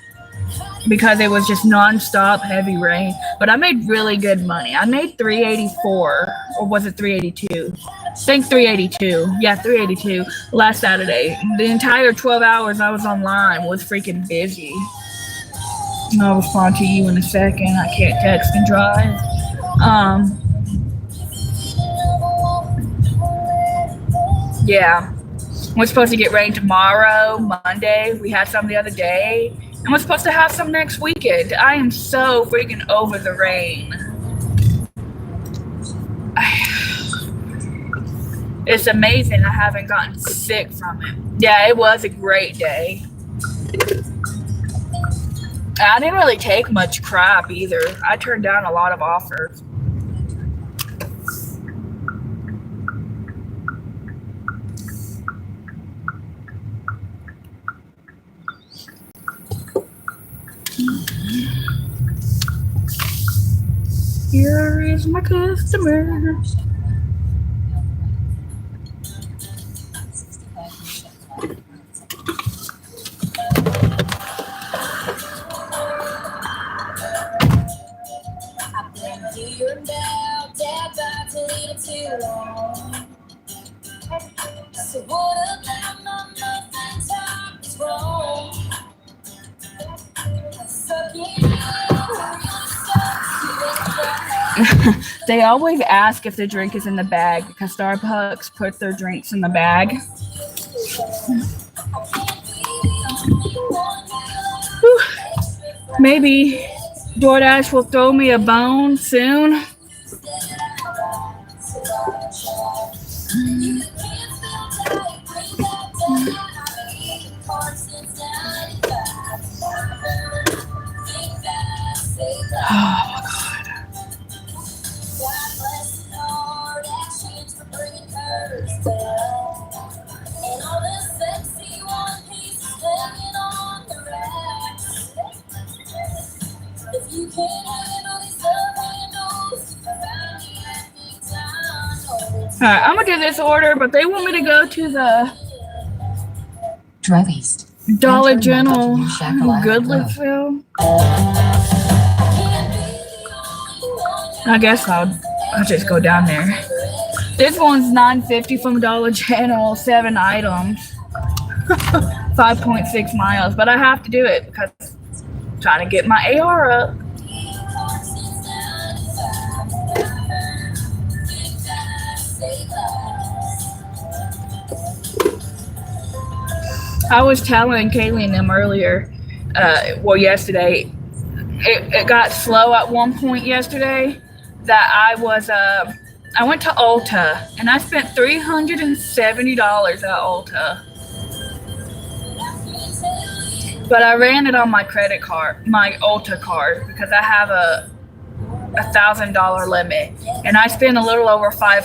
because it was just non-stop heavy rain. But I made really good money. I made $384, or was it $382? I think $382. Yeah, $382 last Saturday. The entire 12 hours I was online was freaking busy. I'll respond to you in a second. I can't text and drive. Yeah. We're supposed to get rain tomorrow, Monday. We had some the other day. And we're supposed to have some next weekend. I am so freaking over the rain. It's amazing I haven't gotten sick from it. Yeah, it was a great day. I didn't really take much crap either. I turned down a lot of offers. Here is my customer. They always ask if the drink is in the bag because Starbucks put their drinks in the bag. Whew. Maybe DoorDash will throw me a bone soon. Alright, I'm gonna do this order, but they want me to go to the Drive east. Dollar General, Goodlettsville. I guess I'll just go down there. This one's $9.50 from Dollar General, 7 items, 5.6 miles. But I have to do it because I'm trying to get my AR up. I was telling Kaylee and them earlier, yesterday, it got slow at one point yesterday that I went to Ulta and I spent $370 at Ulta. But I ran it on my credit card, my Ulta card, because I have a $1,000 limit, and I spent a little over $500.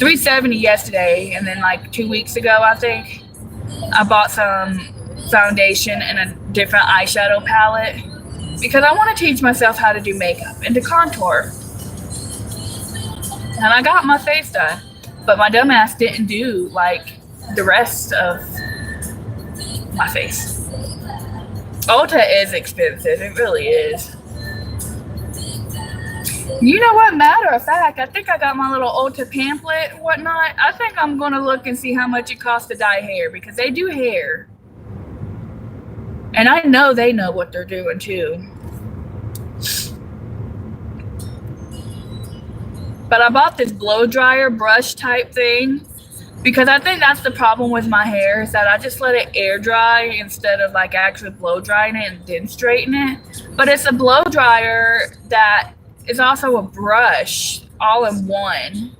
$370 yesterday, and then like 2 weeks ago, I think I bought some foundation and a different eyeshadow palette because I want to teach myself how to do makeup and to contour. And I got my face done, but my dumbass didn't do like the rest of my face. Ulta is expensive, it really is. You know what? Matter of fact, I think I got my little Ulta pamphlet and whatnot. I think I'm going to look and see how much it costs to dye hair because they do hair. And I know they know what they're doing too. But I bought this blow dryer brush type thing because I think that's the problem with my hair is that I just let it air dry instead of like actually blow drying it and then straighten it. But it's a blow dryer that is also a brush all in one.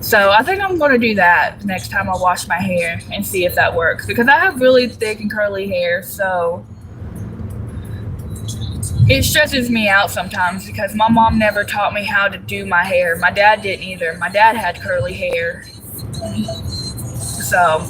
So I think I'm going to do that next time I wash my hair and see if that works because I have really thick and curly hair, so it stresses me out sometimes because my mom never taught me how to do my hair. My dad didn't either. My dad had curly hair. So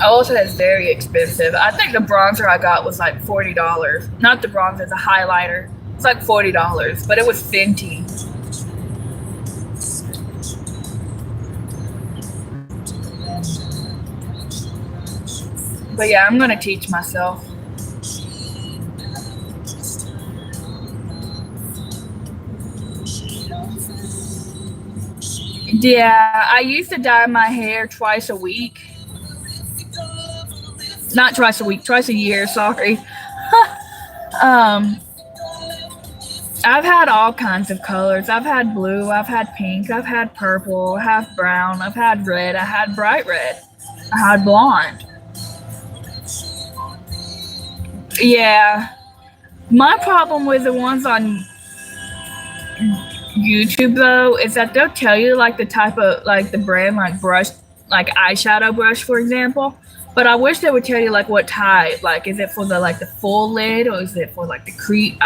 Ulta is very expensive. I think the bronzer I got was like $40. Not the bronzer, the highlighter. It's like $40, but it was Fenty. But yeah, I'm gonna teach myself. Yeah, I used to dye my hair twice a week. Not twice a week, twice a year, sorry. I've had all kinds of colors. I've had blue, I've had pink, I've had purple, I have brown, I've had red, I had bright red, I had blonde. Yeah. My problem with the ones on YouTube though is that they'll tell you like the type of like the brand like brush, like eyeshadow brush for example. But I wish they would tell you like what type. Like is it for the like the full lid or is it for like the crease?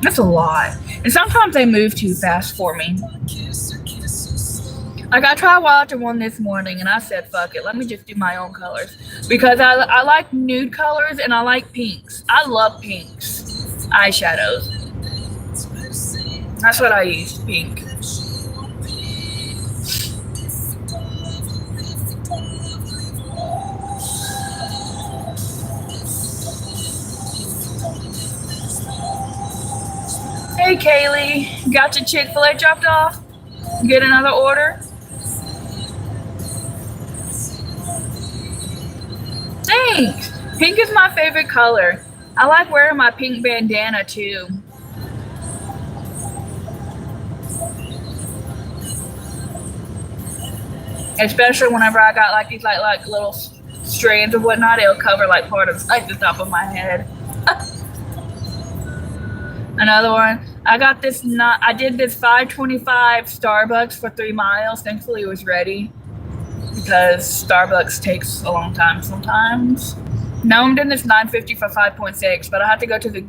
That's a lot. And sometimes they move too fast for me. Like I tried watching one this morning and I said, fuck it, let me just do my own colors. Because I like nude colors and I like pinks. I love pinks. Eyeshadows. That's what I use, pink. Hey Kaylee, got your Chick-fil-A dropped off? Get another order? Thanks! Pink is my favorite color. I like wearing my pink bandana too. Especially whenever I got like these like little strands or whatnot, it'll cover like part of like the top of my head. Another one. I got this. I did this 525 Starbucks for 3 miles. Thankfully, it was ready because Starbucks takes a long time sometimes. Now I'm doing this 950 for 5.6, but I have to go to the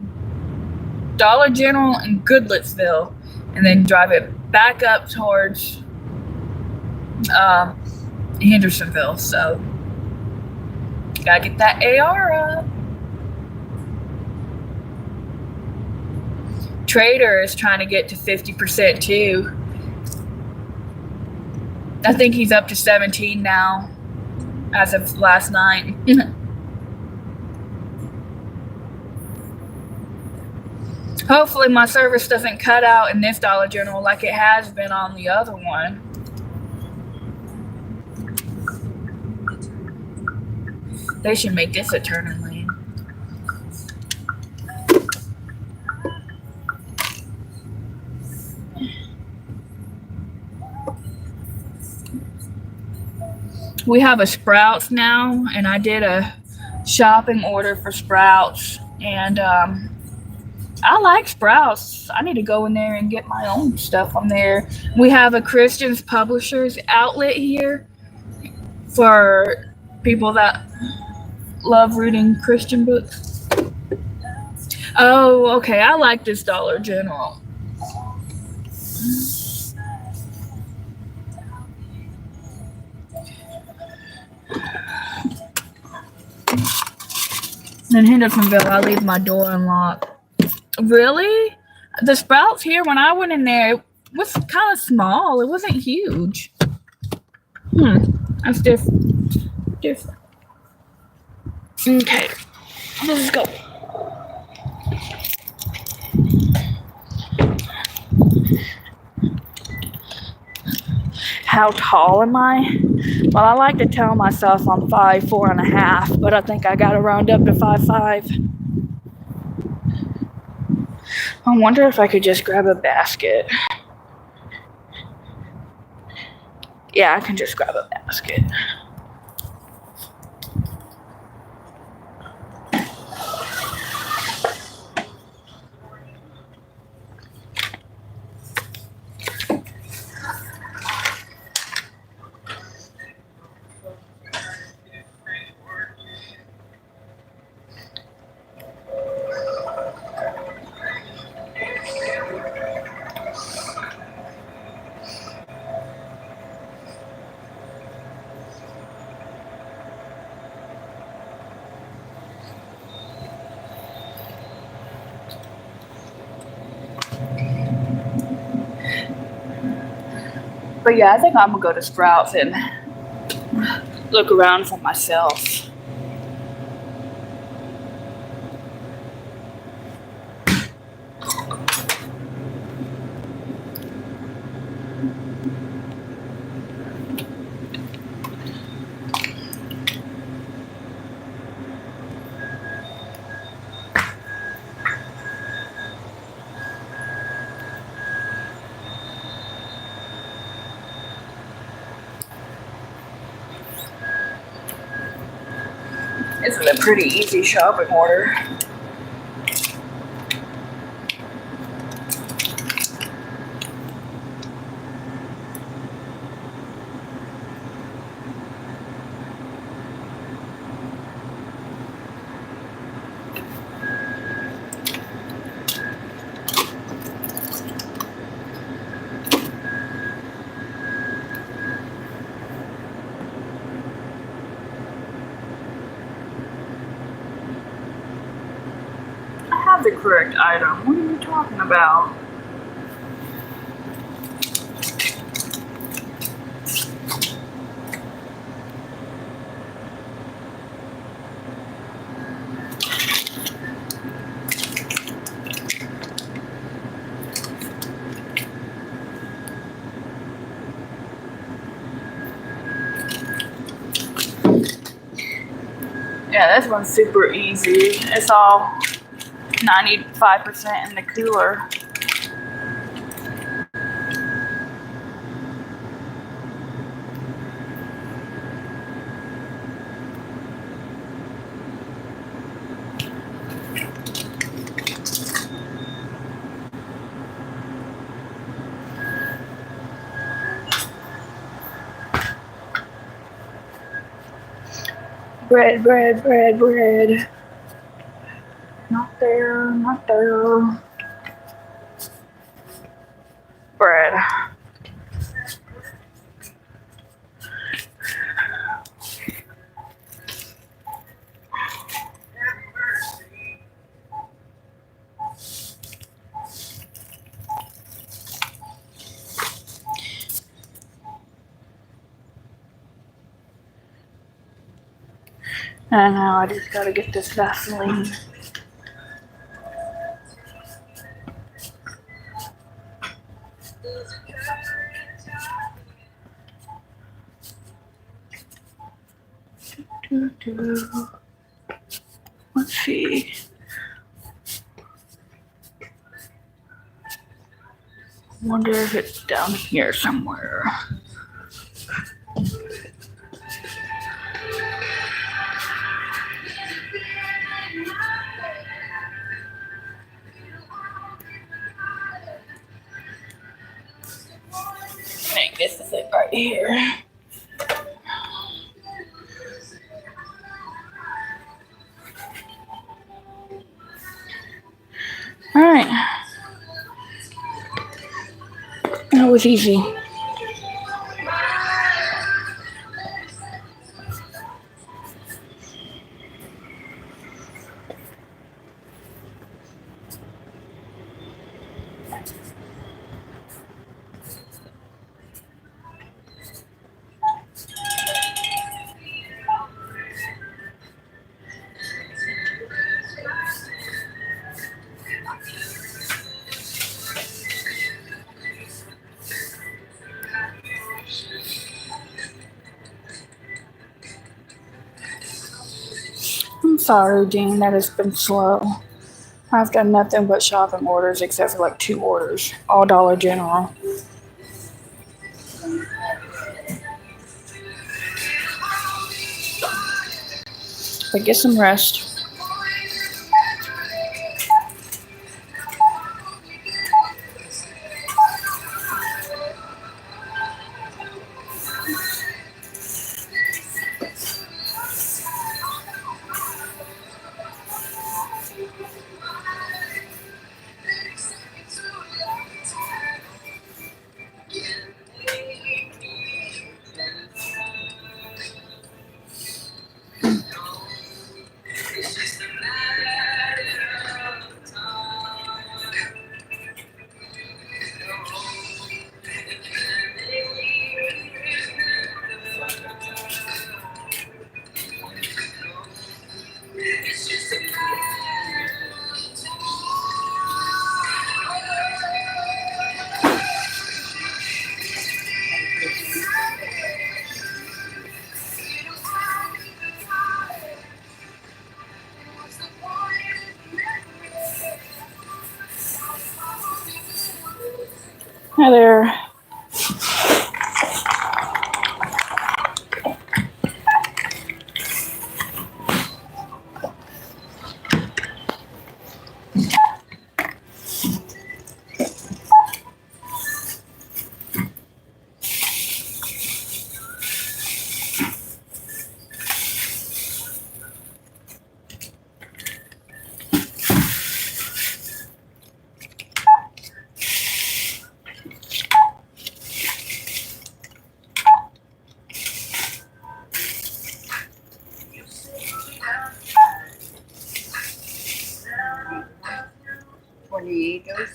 Dollar General in Goodlettsville and then drive it back up towards Hendersonville. So gotta get that AR up. Trader is trying to get to 50% too. I think he's up to 17 now as of last night. Hopefully my service doesn't cut out in this Dollar General like it has been on the other one. They should make this a turning lane. We have a Sprouts now, and I did a shopping order for Sprouts, and I like Sprouts. I need to go in there and get my own stuff from there. We have a Christians Publishers outlet here for people that love reading Christian books. Oh, okay. I like this Dollar General. In Hendersonville, I leave my door unlocked. Really? The Sprouts here, when I went in there, it was kind of small. It wasn't huge. That's different. Okay, let's go. How tall am I? Well, I like to tell myself I'm 5'4.5", but I think I gotta round up to 5'5". I wonder if I could just grab a basket. Yeah, I can just grab a basket. But yeah, I think I'm gonna go to Sprouts and look around for myself. This is a pretty easy shopping order. The correct item. What are you talking about? Yeah, this one's super easy. It's all 95% in the cooler. Bread. Not there. Bread. And now I just gotta get this Vaseline. Let's see. Wonder if it's down here somewhere. I think this is it right here. All right. That was easy. I'm sorry, Dean, that has been slow. I've done nothing but shopping orders except for like 2 orders, all Dollar General. But get some rest. Hi there.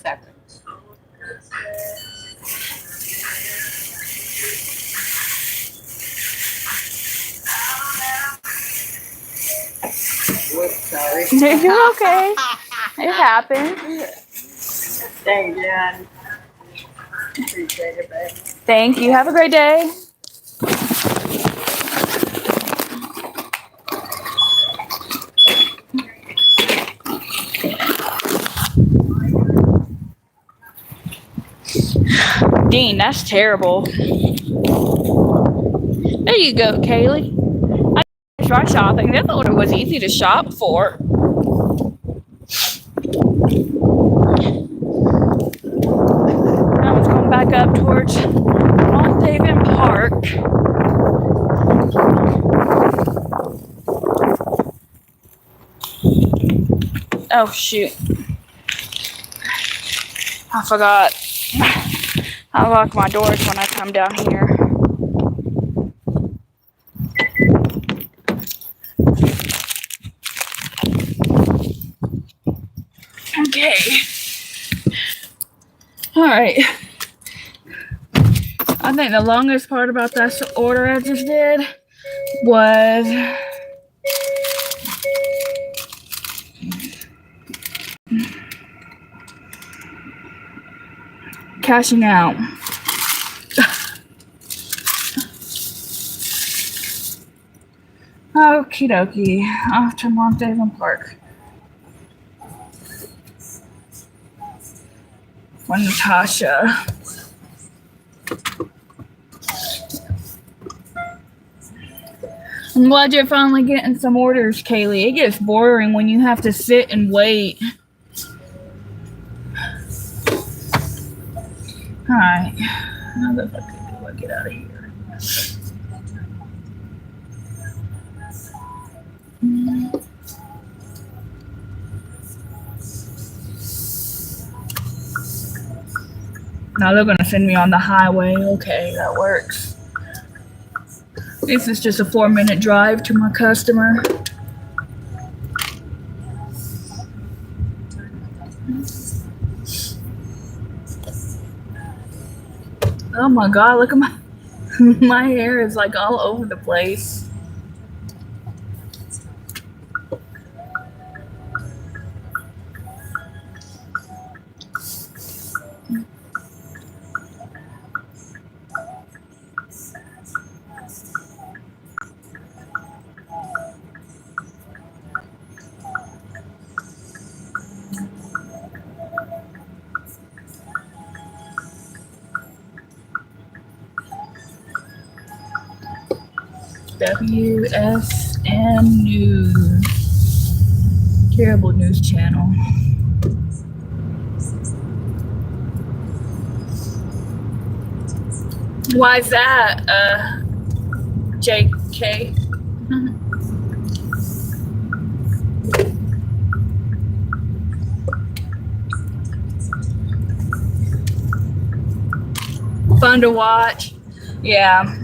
Seconds. Whoops, sorry. You're okay. It happened. Thank you, Jen. Appreciate it, babe. Thank you. Have a great day. Dean, that's terrible. There you go, Kaylee. I tried shopping. I thought it was easy to shop for. That one's going back up towards Montaven Park. Oh, shoot. I forgot. I lock my doors when I come down here. Okay. All right. I think the longest part about that order I just did was cashing out. Okie dokie. Off to Montaven Park. For Natasha. I'm glad you're finally getting some orders, Kaylee. It gets boring when you have to sit and wait. Alright. How the fuck do I get out of here? Now they're gonna send me on the highway. Okay, that works. This is just a 4-minute drive to my customer. Oh my god, look at my my hair is like all over the place. WSN News. Terrible news channel. Why is that, JK? Fun to watch. Yeah.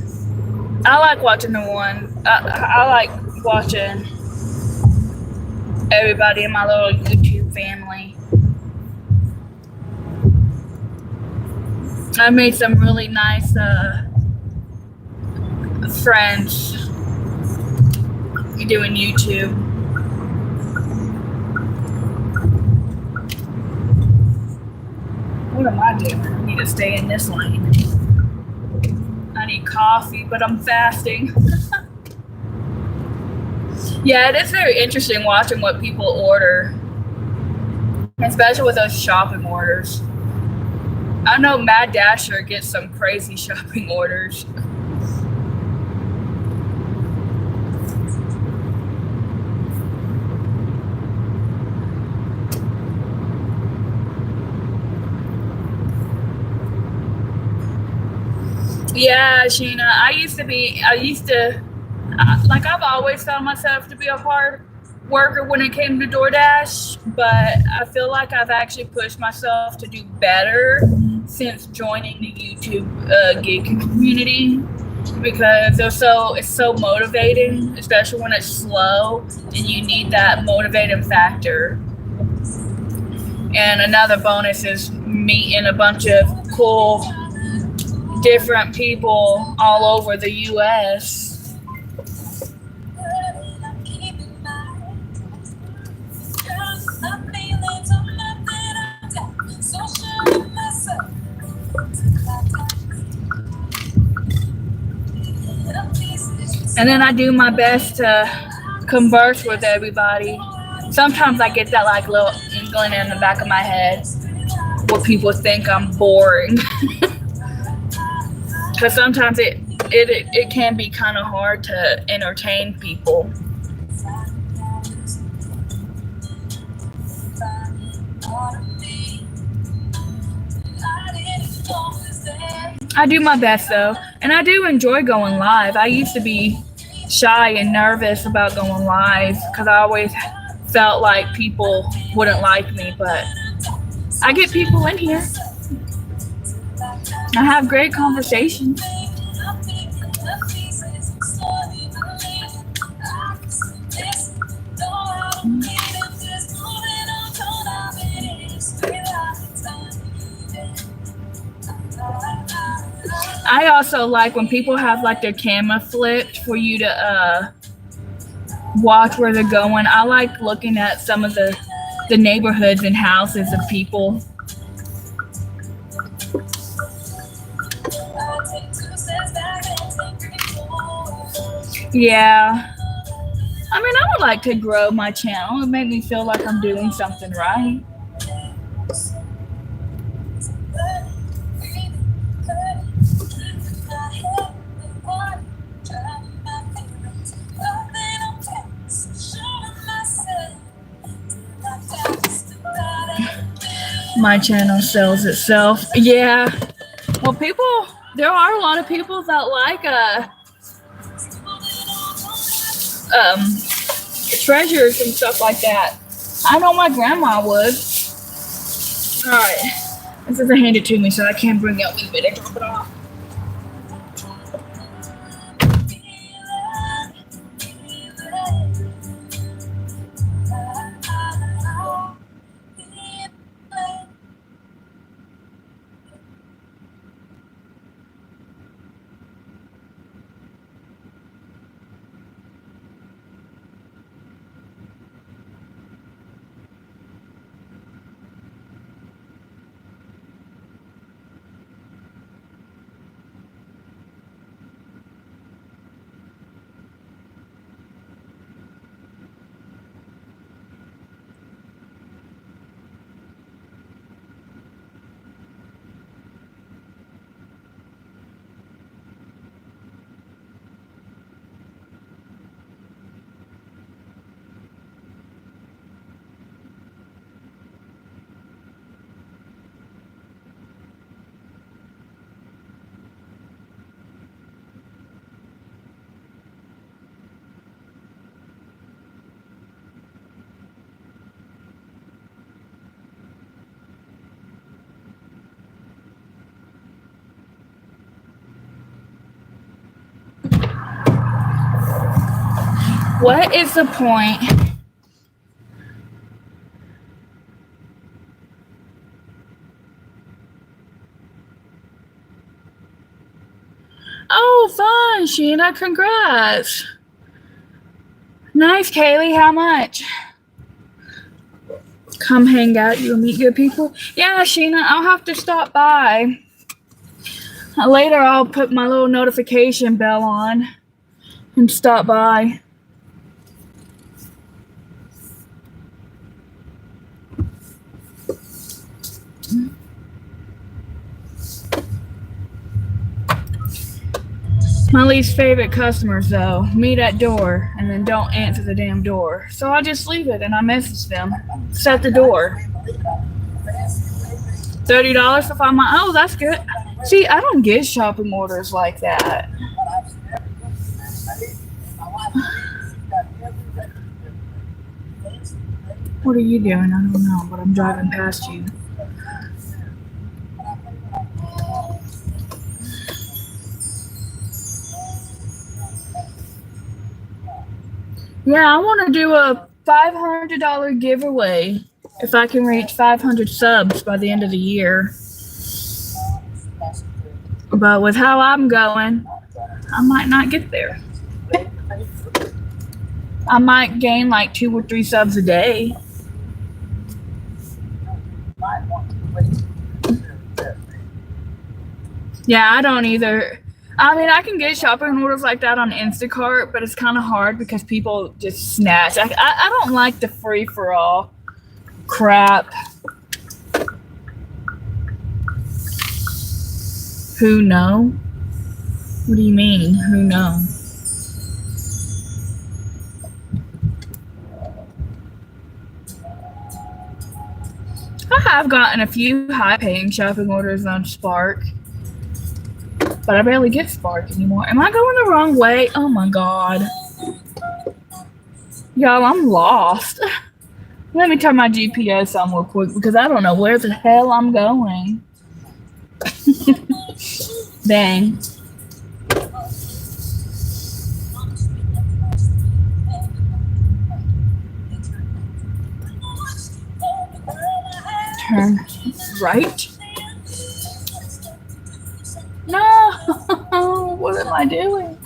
I like watching the one. I like watching everybody in my little YouTube family. I made some really nice friends doing YouTube. What am I doing? I need to stay in this lane. I need coffee, but I'm fasting. Yeah, it is very interesting watching what people order, especially with those shopping orders. I know Mad Dasher gets some crazy shopping orders. Yeah, Sheena, I've always found myself to be a hard worker when it came to DoorDash, but I feel like I've actually pushed myself to do better since joining the YouTube gig community, because it's so motivating, especially when it's slow and you need that motivating factor. And another bonus is meeting a bunch of cool different people all over the US. And then I do my best to converse with everybody. Sometimes I get that like little inkling in the back of my head where people think I'm boring. Because sometimes it can be kind of hard to entertain people. I do my best though, and I do enjoy going live. I used to be shy and nervous about going live because I always felt like people wouldn't like me, but I get people in here. I have great conversations. I also like when people have like their camera flipped for you to watch where they're going. I like looking at some of the neighborhoods and houses of people. Yeah. I mean, I would like to grow my channel. It made me feel like I'm doing something right. My channel sells itself. Yeah. Well, there are a lot of people that like treasures and stuff like that. I know my grandma would. Alright. This doesn't hand it to me, so I can't bring it up with me to drop it off. What is the point? Oh, fun, Sheena. Congrats. Nice, Kaylee. How much? Come hang out. You'll meet good people. Yeah, Sheena, I'll have to stop by. Later, I'll put my little notification bell on and stop by. My least favorite customers, though, meet at door and then don't answer the damn door. So I just leave it and I message them. It's at the door. $30 to find my. Oh, that's good. See, I don't get shopping orders like that. What are you doing? I don't know, but I'm driving past you. Yeah, I want to do a $500 giveaway if I can reach 500 subs by the end of the year. But with how I'm going, I might not get there. I might gain like 2 or 3 subs a day. Yeah, I don't either. I mean, I can get shopping orders like that on Instacart, but it's kind of hard because people just snatch. I don't like the free-for-all crap. Who know? What do you mean, who know? I have gotten a few high-paying shopping orders on Spark. But I barely get Spark anymore. Am I going the wrong way? Oh my god. Y'all, I'm lost. Let me turn my GPS on real quick because I don't know where the hell I'm going. Dang. Turn right. No, what am I doing?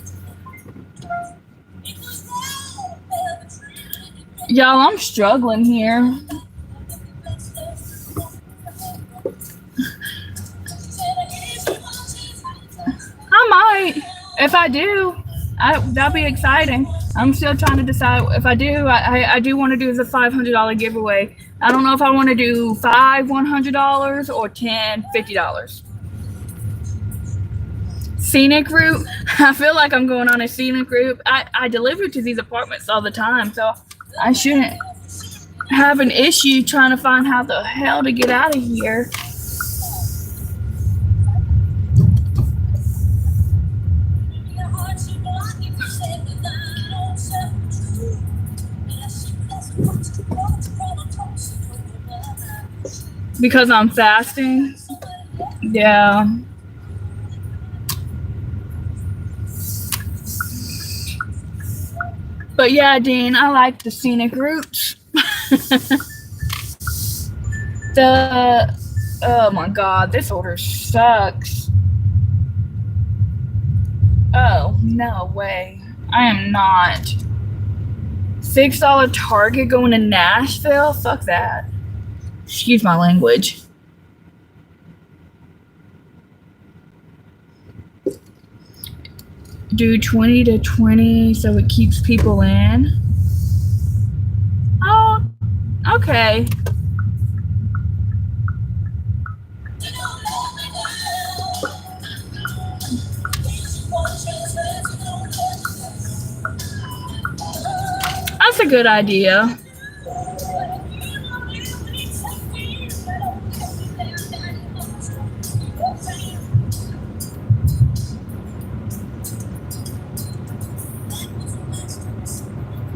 Y'all, I'm struggling here. I might. If I do, that'd be exciting. I'm still trying to decide if I do. I do want to do the $500 giveaway. I don't know if I want to do 5 $100 or 10 $50. Scenic route. I feel like I'm going on a scenic route. I deliver to these apartments all the time, so I shouldn't have an issue trying to find how the hell to get out of here. Because I'm fasting. Yeah. But yeah, Dean, I like the scenic routes. Oh my God, this order sucks. Oh, no way. I am not. $6 Target going to Nashville? Fuck that. Excuse my language. Do 20 to 20 so it keeps people in. Oh, okay. That's a good idea.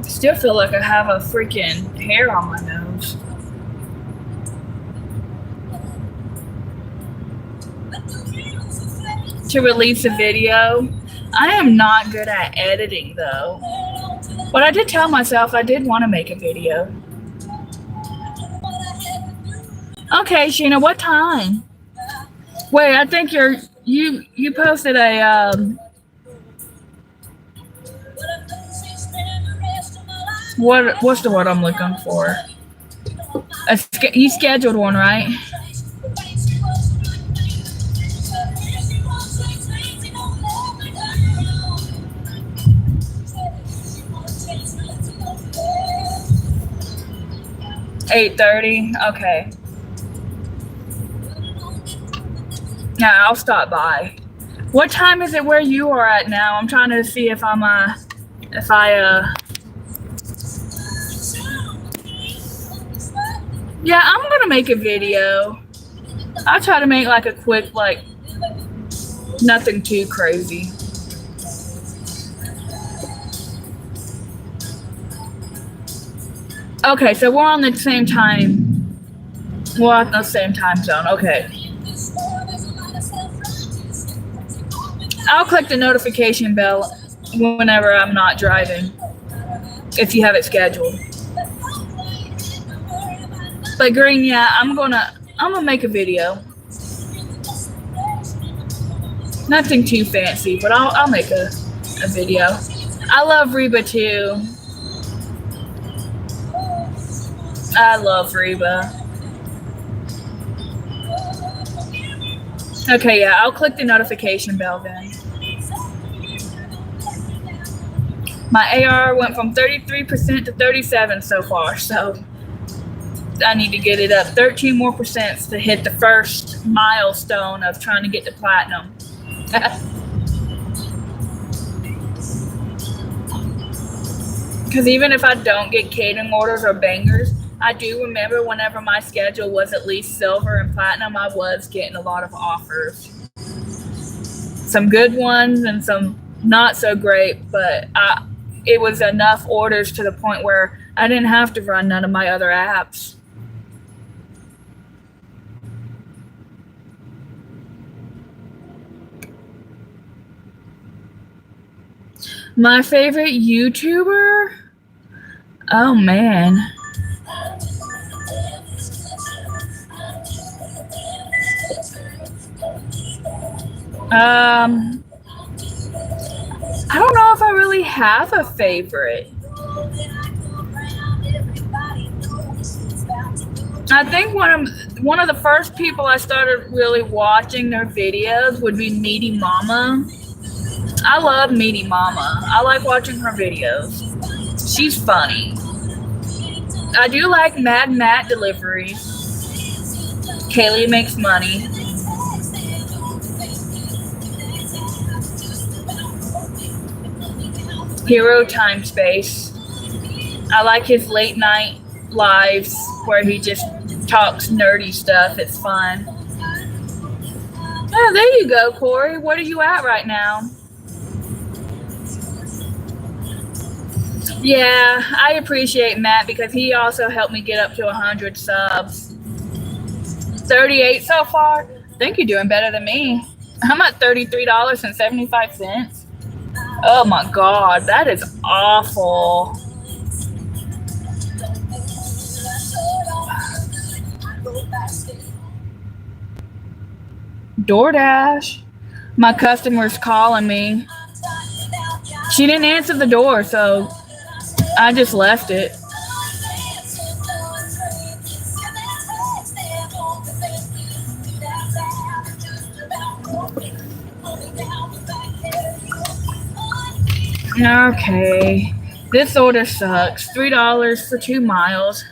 Still feel like I have a freaking hair on my nose. To release a video. I am not good at editing though. But I did tell myself I did want to make a video. Okay, Sheena, what time? Wait, I think you posted a what's the word I'm looking for? You scheduled one, right? $8:30. Okay. Yeah, I'll stop by. What time is it where you are at now? I'm trying to see if yeah, I'm gonna make a video. I'll try to make like a quick, like, nothing too crazy. Okay, so we're on the same time. We're at the same time zone. Okay. I'll click the notification bell whenever I'm not driving, if you have it scheduled. But Green, yeah, I'm gonna make a video. Nothing too fancy, but I'll make a video. I love Reba too. I love Reba. Okay, yeah, I'll click the notification bell then. My AR went from 33% to 37% so far, so I need to get it up 13% more to hit the first milestone of trying to get to platinum. Because even if I don't get catering orders or bangers, I do remember whenever my schedule was at least silver and platinum, I was getting a lot of offers. Some good ones and some not so great, but it was enough orders to the point where I didn't have to run none of my other apps. My favorite YouTuber? Oh, man. I don't know if I really have a favorite. I think one of the first people I started really watching their videos would be Needy Mama. I love meeting Mama. I like watching her videos. She's funny. I do like Mad Matt deliveries. Kaylee makes money. Hero Time Space. I like his late night lives where he just talks nerdy stuff. It's fun. Oh, there you go, Corey. What are you at right now? Yeah, I appreciate Matt because he also helped me get up to 100 subs. 38 so far. I think you're doing better than me. I'm at $33.75. Oh my God, that is awful. DoorDash. My customer's calling me. She didn't answer the door, so I just left it. Okay. This order sucks. $3 for 2 miles.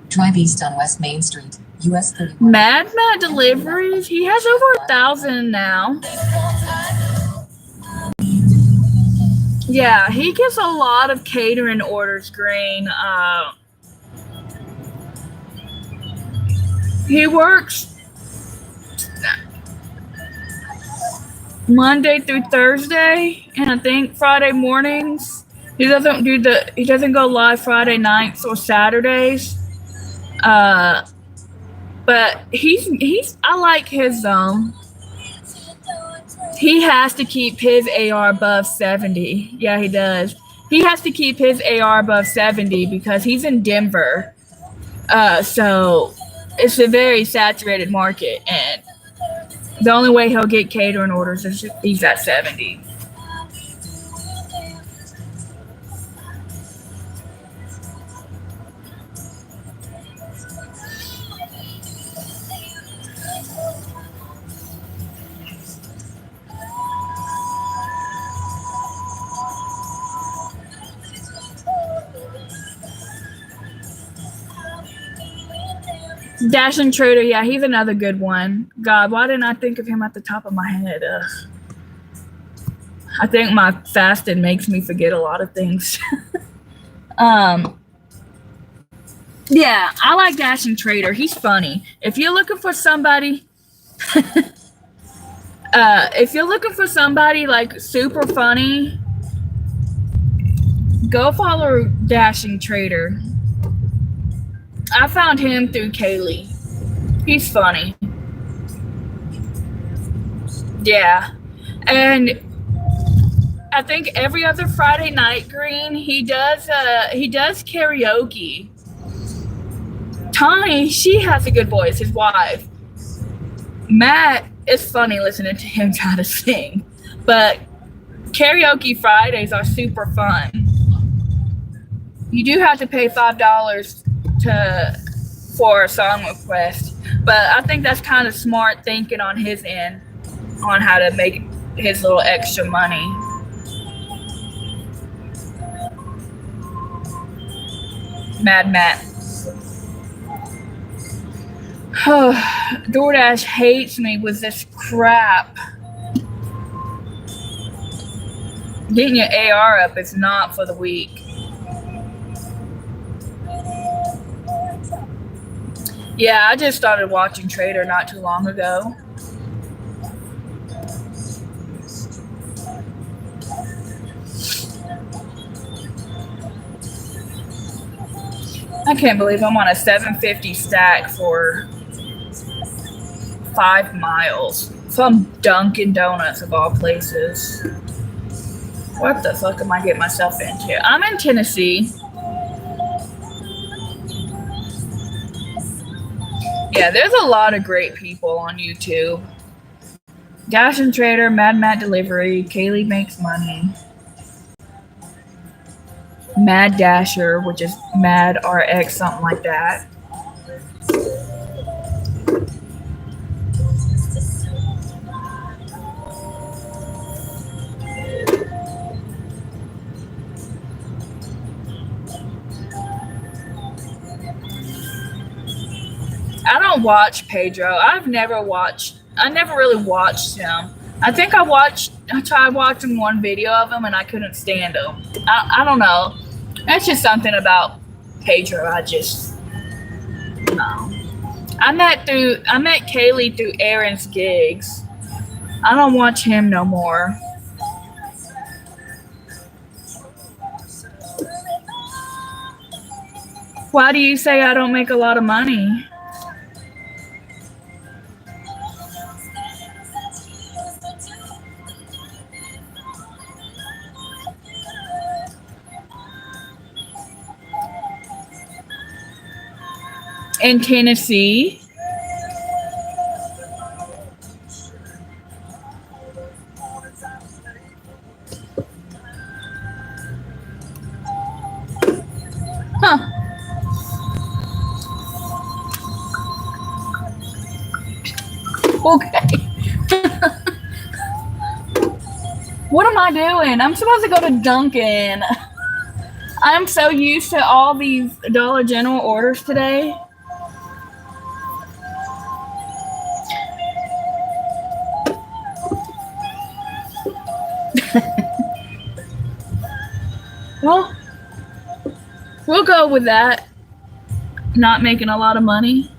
Drive east on West Main Street, US 31. Mad Matt deliveries? He has over 1,000 now. Yeah, he gets a lot of catering orders, Green. He works Monday through Thursday, and I think Friday mornings. He doesn't go live Friday nights or Saturdays. But I like his he has to keep his AR above 70. Yeah, he does. He has to keep his AR above 70 because he's in Denver. So it's a very saturated market, and the only way he'll get catering orders is if he's at 70. Dashing Trader, yeah, he's another good one. God, why didn't I think of him at the top of my head? I think my fasting makes me forget a lot of things. Yeah, I like Dashing Trader. He's funny. If you're looking for somebody, like super funny, go follow Dashing Trader. I found him through Kaylee. He's funny. Yeah. And I think every other Friday night, Green, he does karaoke. Tawny, she has a good voice, his wife. Matt, it's funny listening to him try to sing. But karaoke Fridays are super fun. You do have to pay $5 for a song request, but I think that's kind of smart thinking on his end on how to make his little extra money. Mad Matt. DoorDash hates me with this crap. Getting your AR up is not for the weak. Yeah, I just started watching Trader not too long ago. I can't believe I'm on a 750 stack for 5 miles from Dunkin' Donuts of all places. What the fuck am I getting myself into? I'm in Tennessee. Yeah, there's a lot of great people on YouTube. Dashing Trader, Mad Matt Delivery, Kaylee Makes Money, Mad Dasher, which is Mad RX, something like that. don't watch Pedro. I never really watched him. I think I tried watching one video of him and I couldn't stand him. I don't know. That's just something about Pedro. I just, no. I met Kaylee through Aaron's gigs. I don't watch him no more. Why do you say I don't make a lot of money? In Tennessee? Huh. Okay. What am I doing? I'm supposed to go to Dunkin'. I'm so used to all these Dollar General orders today. Well, we'll go with that. Not making a lot of money.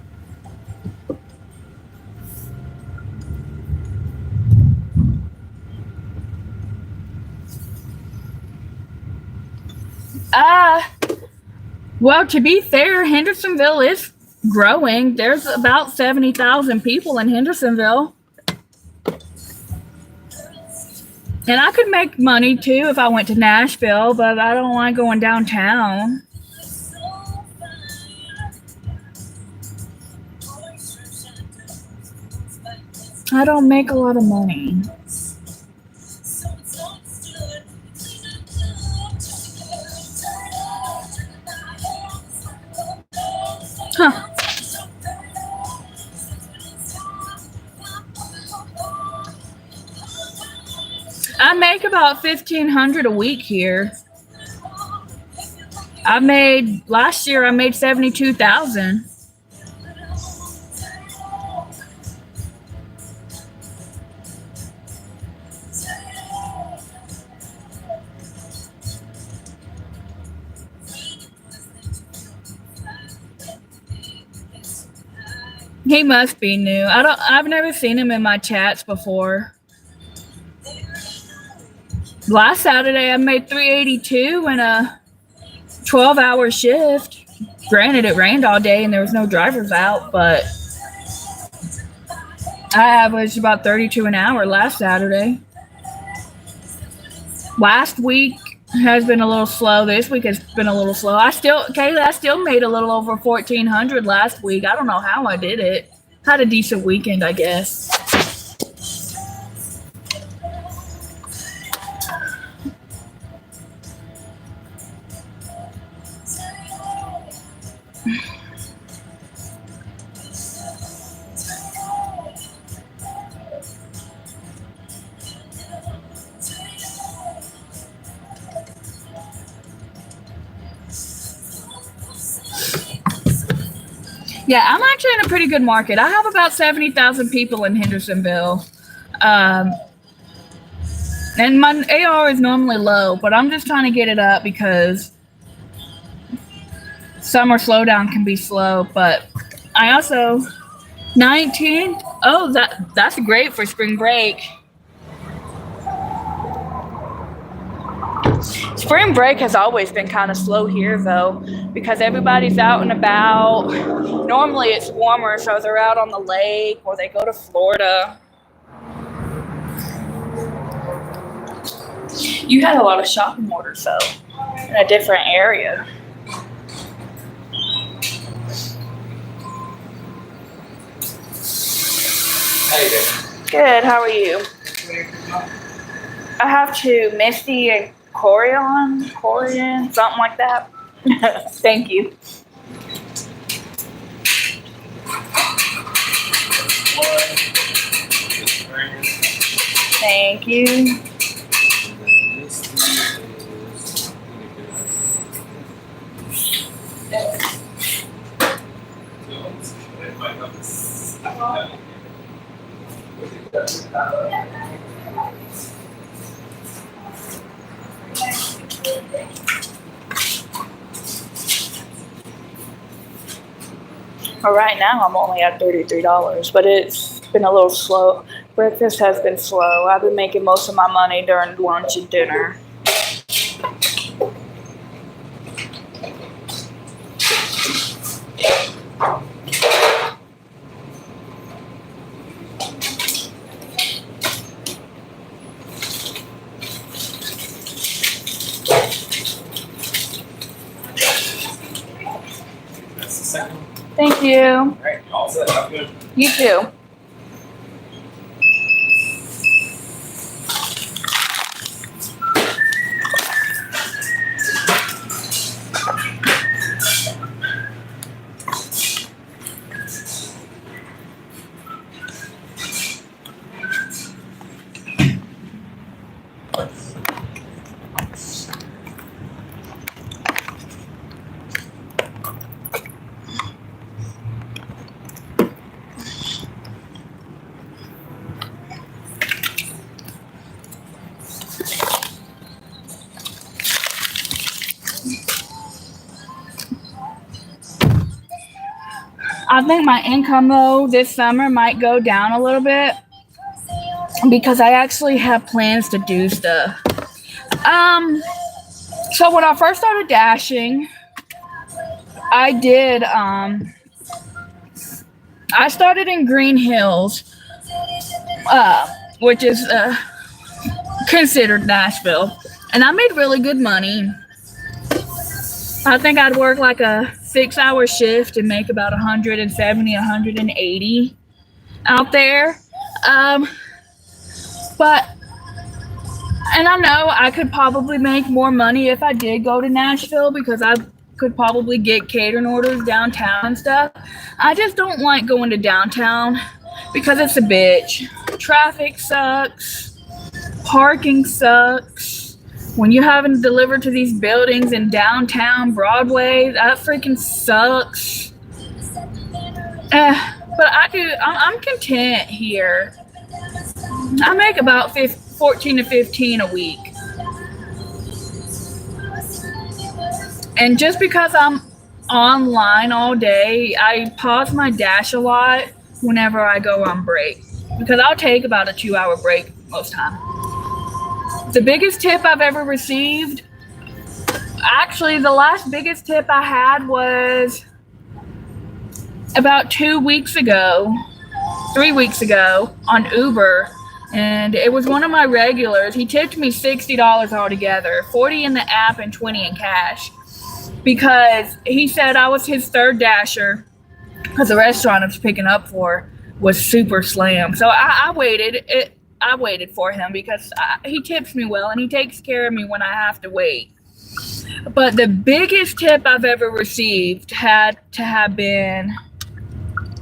Well, to be fair, Hendersonville is growing. There's about 70,000 people in Hendersonville. And I could make money too if I went to Nashville, but I don't like going downtown. I don't make a lot of money. Huh. I make about $1,500 a week here. Last year I made $72,000. He must be new. I've never seen him in my chats before. Last Saturday I made $382 in a 12-hour shift. Granted, it rained all day and there was no drivers out, but I averaged about $32 an hour last Saturday. Last week has been a little slow. This week has been a little slow. I still made a little over $1,400 last week. I don't know how I did it. Had a decent weekend, I guess. Yeah, I'm actually in a pretty good market. I have about 70,000 people in Hendersonville. And my AR is normally low, but I'm just trying to get it up because summer slowdown can be slow. But I also 19. Oh, that's great for spring break. Spring break has always been kind of slow here, though, because everybody's out and about. Normally it's warmer, so they're out on the lake or they go to Florida. You had a lot of shopping orders, though, in a different area. How you doing? Good, how are you? I have to Misty and Corian, something like that. Thank you. Thank you. Well, right now I'm only at $33, but it's been a little slow. Breakfast has been slow. I've been making most of my money during lunch and dinner. That's the second one. Thank you. All right, all set. Have a good. You too. I think my income though this summer might go down a little bit because I actually have plans to do stuff. So when I first started dashing, I did I started in Green Hills, which is considered Nashville, and I made really good money. I think I'd work like a 6-hour shift and make about 170, 180 out there. But, and I know I could probably make more money if I did go to Nashville because I could probably get catering orders downtown and stuff. I just don't like going to downtown because it's a bitch. Traffic sucks. Parking sucks. When you're having to deliver to these buildings in downtown Broadway, that freaking sucks. But I'm content here. I make about 14 to 15 a week. And just because I'm online all day, I pause my dash a lot whenever I go on break. Because I'll take about a 2-hour break most time. The biggest tip I've ever received, actually the last biggest tip I had was about 3 weeks ago on Uber, and it was one of my regulars. He tipped me $60 altogether, 40 in the app and 20 in cash, because he said I was his third dasher because the restaurant I was picking up for was super slam. So I waited for him because he tips me well and he takes care of me when I have to wait. But the biggest tip I've ever received had to have been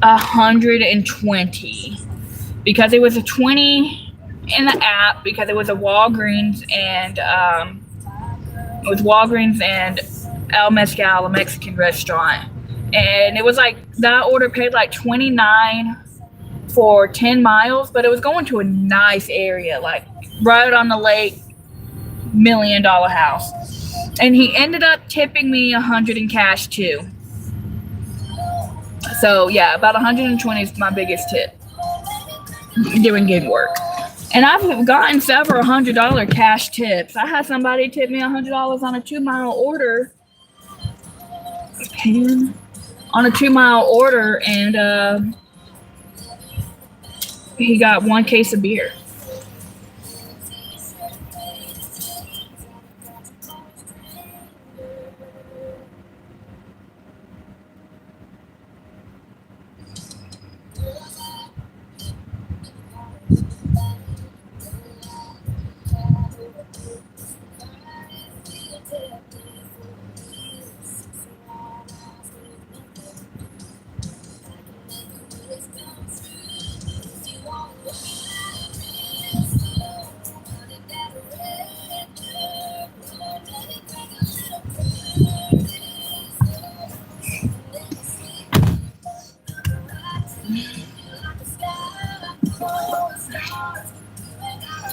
120 because it was a 20 in the app because it was a Walgreens and El Mezcal, a Mexican restaurant, and it was like that order paid like $29 for 10 miles, but it was going to a nice area, like right on the lake, $1 million house. And he ended up tipping me 100 in cash too. So yeah, about 120 is my biggest tip doing gig work. And I've gotten several $100 cash tips. I had somebody tip me $100 on a 2-mile order. On a 2-mile order, and he got 1 case of beer.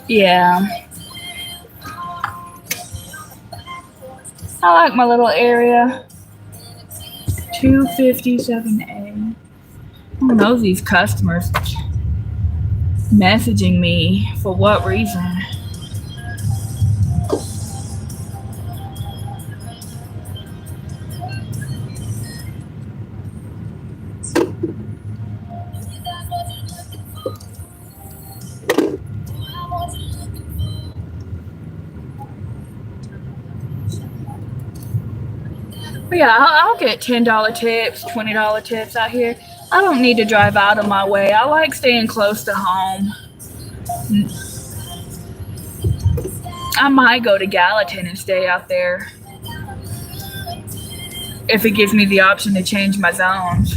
Yeah. I like my little area. 257A. Who knows these customers messaging me for what reason? But yeah, I'll get $10 tips, $20 tips out here. I don't need to drive out of my way. I like staying close to home. I might go to Gallatin and stay out there if it gives me the option to change my zones.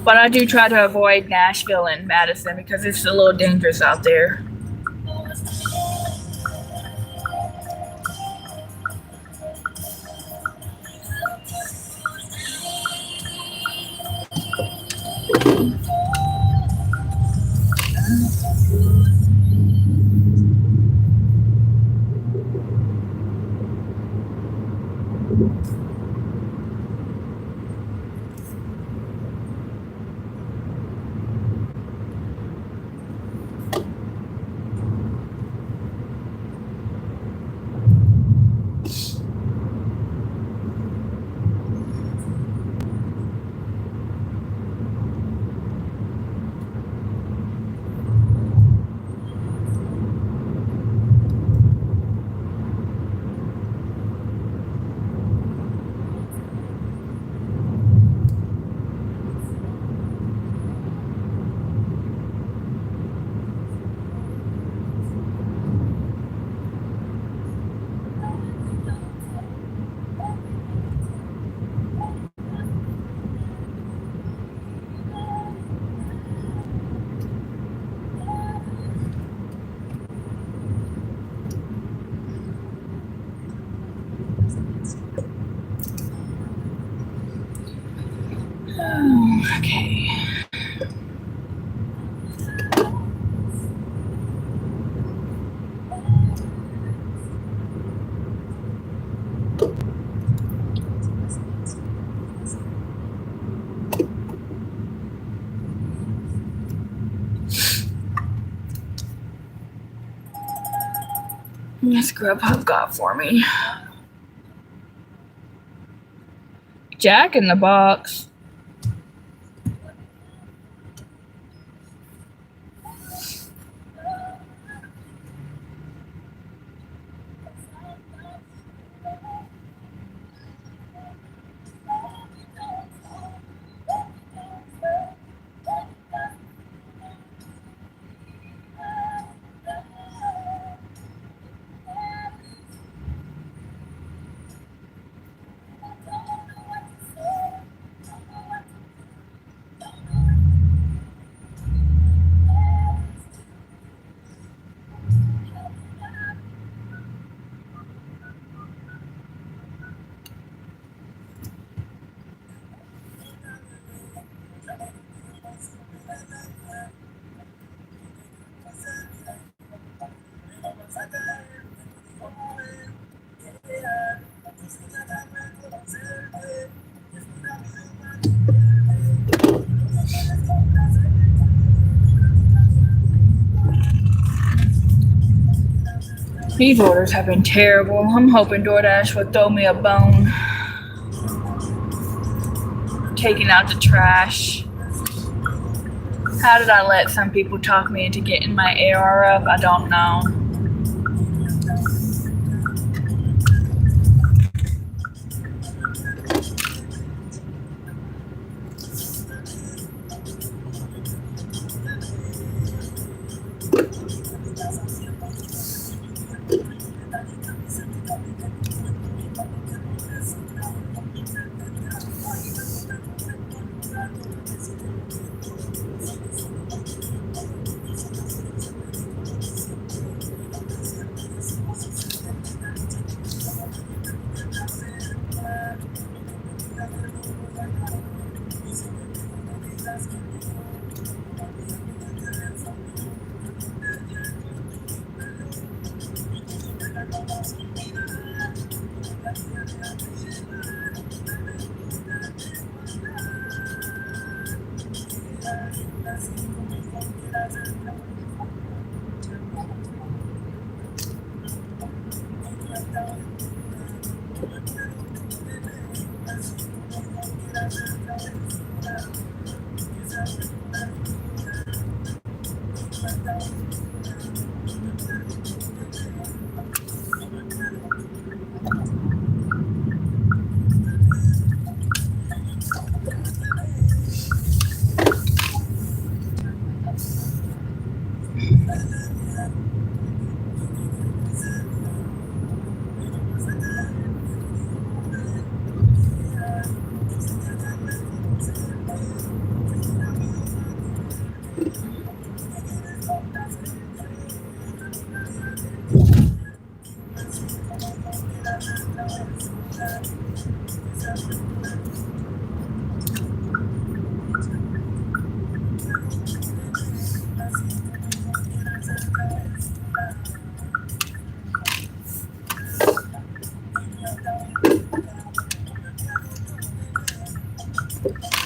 But I do try to avoid Nashville and Madison because it's a little dangerous out there. Okay. What's Grubhub got for me? Jack in the Box. These orders have been terrible. I'm hoping DoorDash would throw me a bone. Taking out the trash. How did I let some people talk me into getting my AR up? I don't know.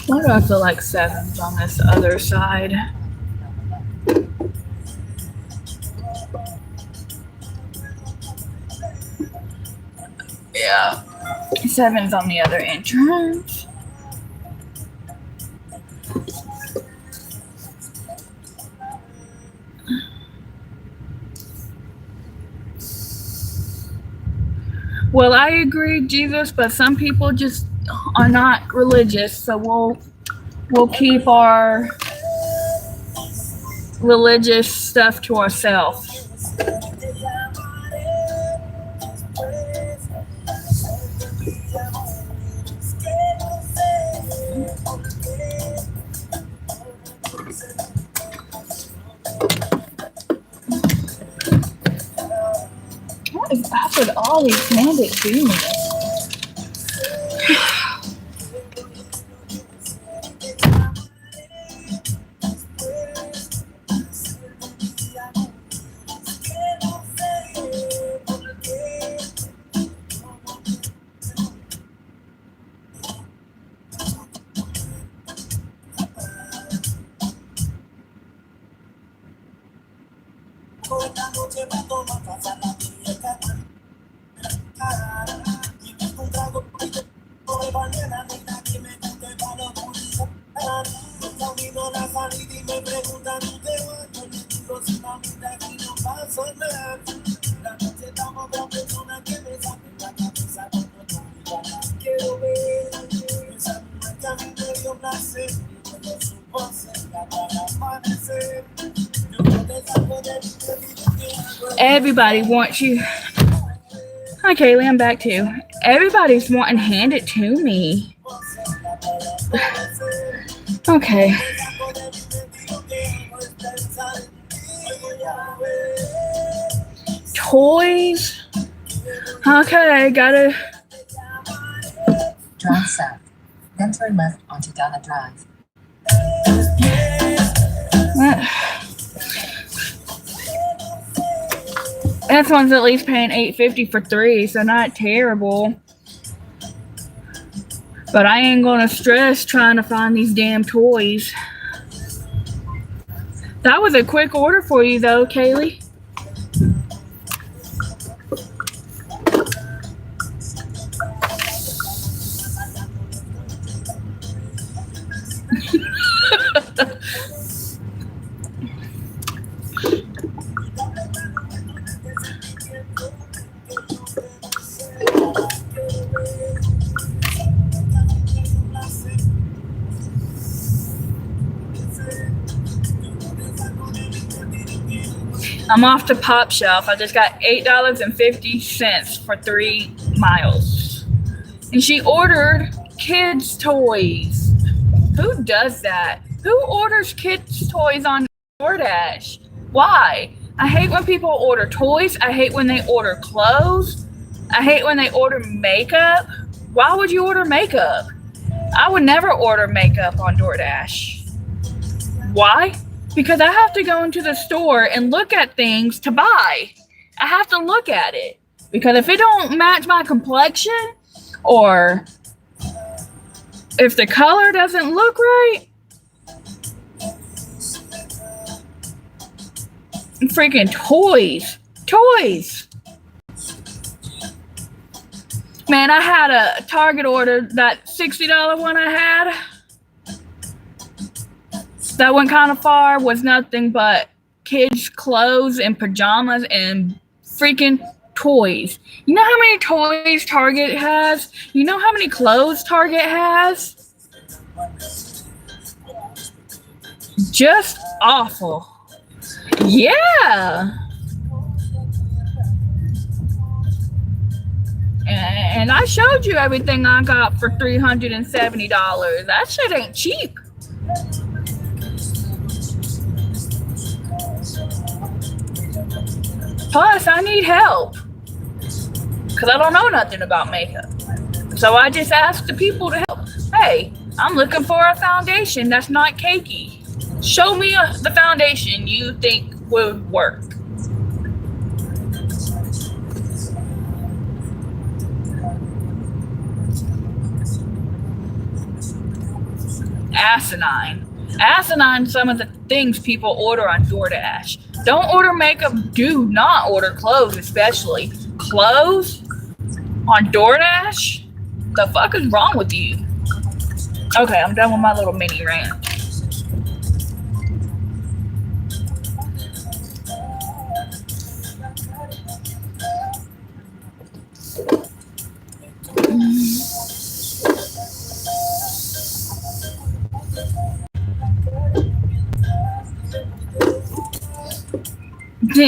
Why do I feel like 7's on this other side? Yeah. 7's on the other entrance. Well, I agree, Jesus, but some people just are not religious, so we'll keep our religious stuff to ourselves. What is up with all these handed to me? Everybody wants you. Hi, Kaylee. I'm back too. Everybody's wanting hand it to me. Okay. Toys. Okay, gotta. Drive south. Then turn left onto Donna Drive. This one's at least paying $8.50 for 3, so not terrible. But I ain't gonna stress trying to find these damn toys. That was a quick order for you though, Kaylee. I'm off to Pop Shelf. I just got $8.50 for 3 miles. And she ordered kids' toys. Who does that? Who orders kids' toys on DoorDash? Why? I hate when people order toys. I hate when they order clothes. I hate when they order makeup. Why would you order makeup? I would never order makeup on DoorDash. Why? Because I have to go into the store and look at things to buy. I have to look at it. Because if it don't match my complexion, or if the color doesn't look right, freaking toys. Toys. Man, I had a Target order, that $60 one I had. That went kind of far, was nothing but kids' clothes and pajamas and freaking toys. You know how many toys Target has? You know how many clothes Target has? Just awful. Yeah. And I showed you everything I got for $370. That shit ain't cheap. Plus, I need help. Because I don't know nothing about makeup. So I just asked the people to help. Hey, I'm looking for a foundation that's not cakey. Show me the foundation you think would work. Asinine. Asinine some of the things people order on DoorDash. Don't order makeup. Do not order clothes, especially. Clothes on DoorDash? The fuck is wrong with you? Okay, I'm done with my little mini rant.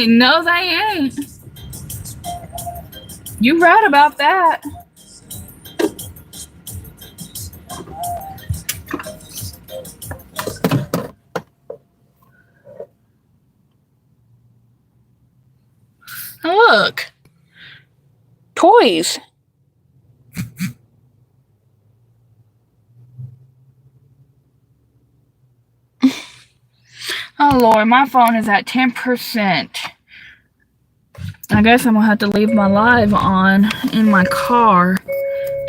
No, they ain't. You right about that. Look. Toys. Oh Lord, my phone is at 10%. I guess I'm gonna have to leave my live on in my car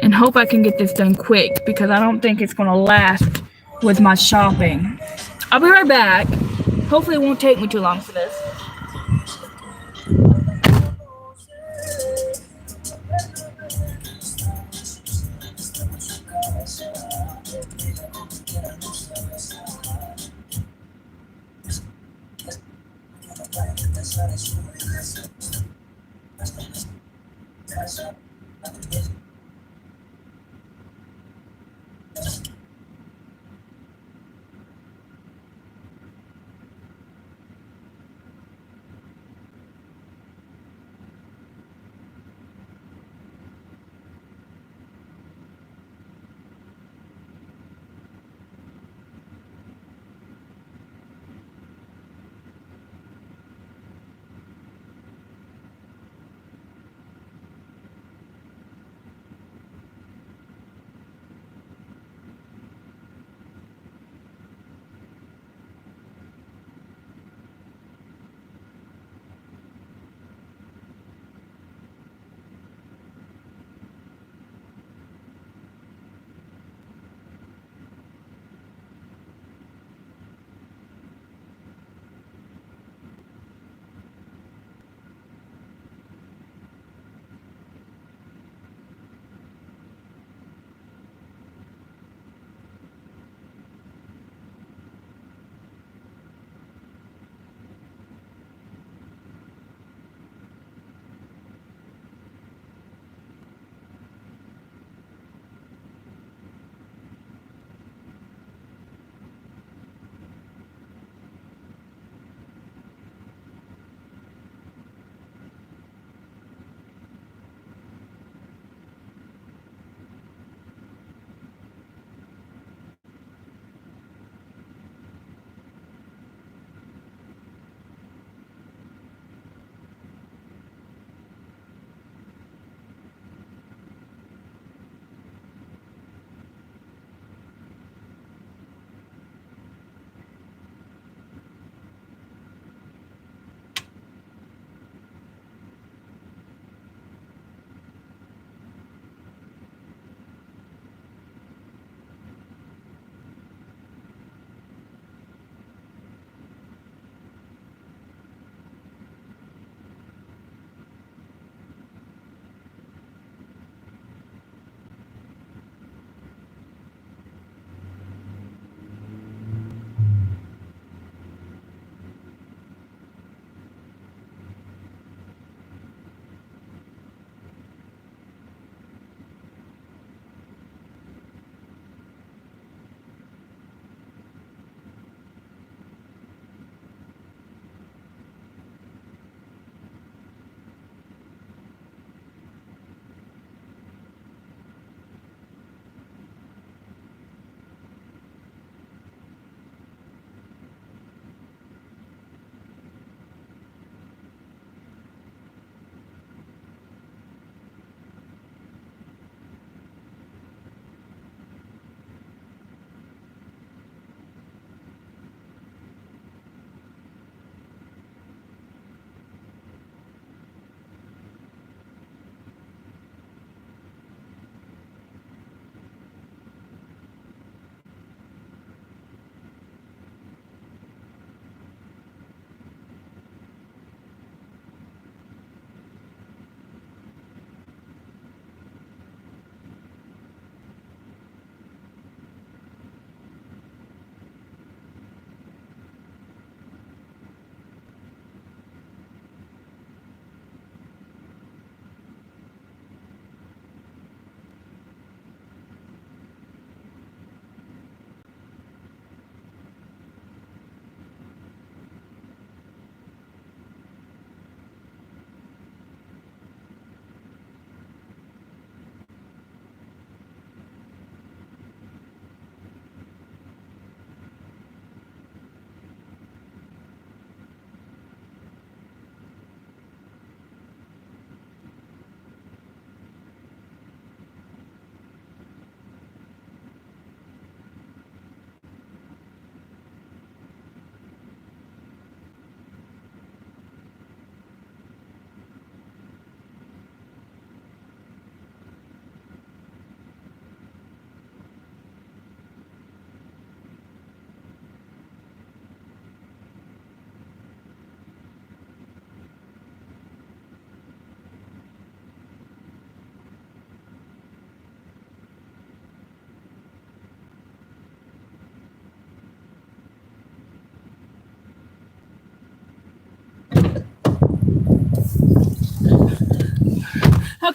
and hope I can get this done quick because I don't think it's gonna last with my shopping. I'll be right back. Hopefully it won't take me too long for this.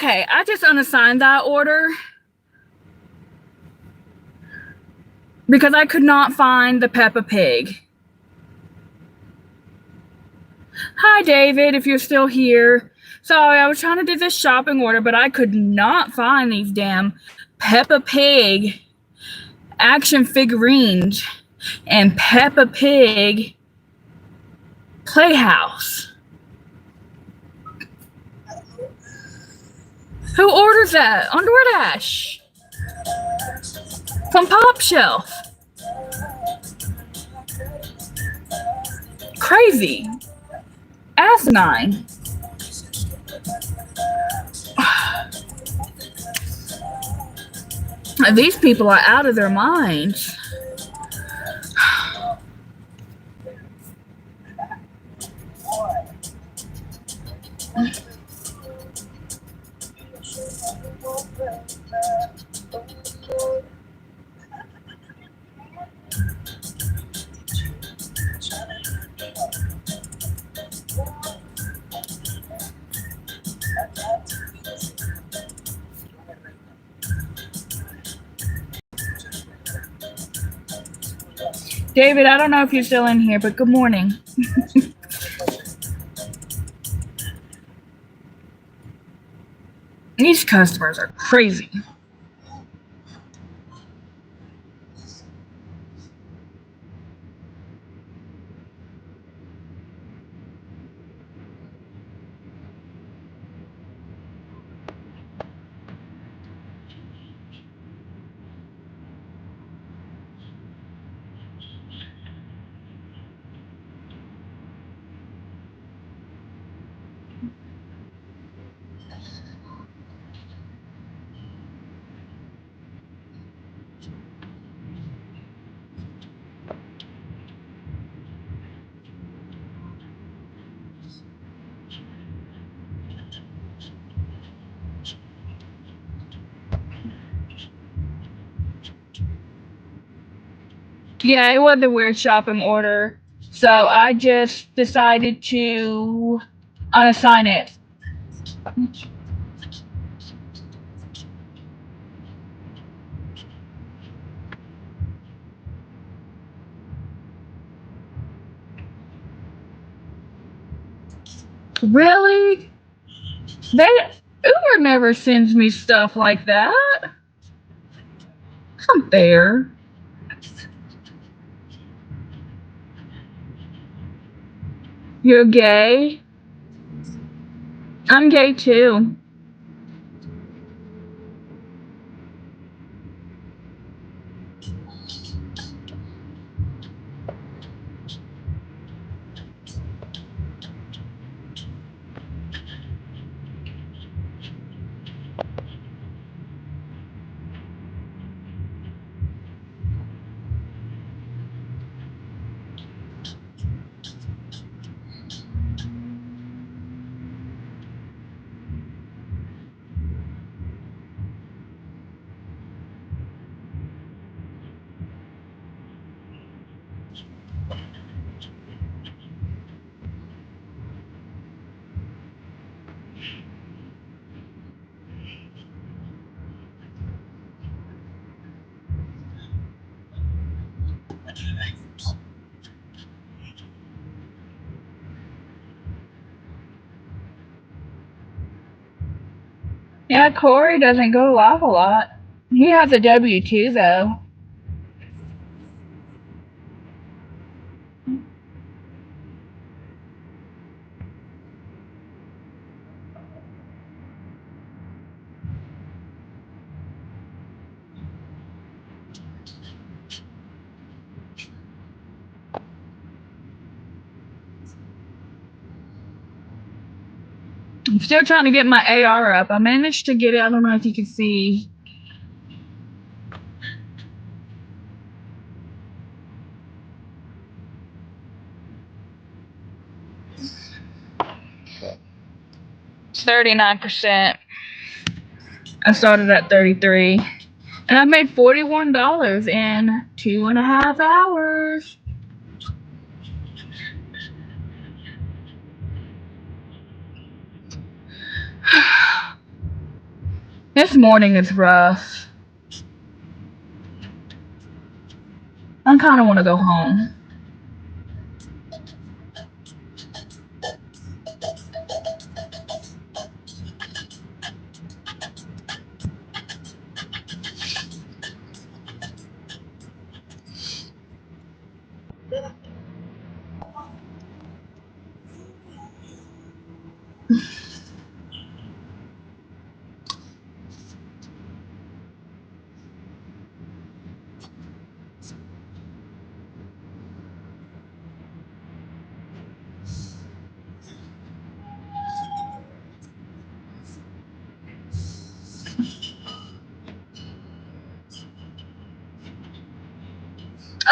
Okay, I just unassigned that order because I could not find the Peppa Pig. Hi, David, if you're still here. Sorry, I was trying to do this shopping order, but I could not find these damn Peppa Pig action figurines and Peppa Pig Playhouse. Who orders that? On DoorDash. From Pop Shelf. Crazy. Asinine. These people are out of their minds. David, I don't know if you're still in here, but good morning. These customers are crazy. Yeah, it was a weird shopping order. So I just decided to unassign it. Really? Uber never sends me stuff like that. It's not fair. You're gay? I'm gay too. Yeah, Corey doesn't go live a lot. He has a W-2 though. I'm still trying to get my AR up. I managed to get it. I don't know if you can see. It's 39%. I started at 33. And I made $41 in 2.5 hours. This morning is rough. I kind of want to go home.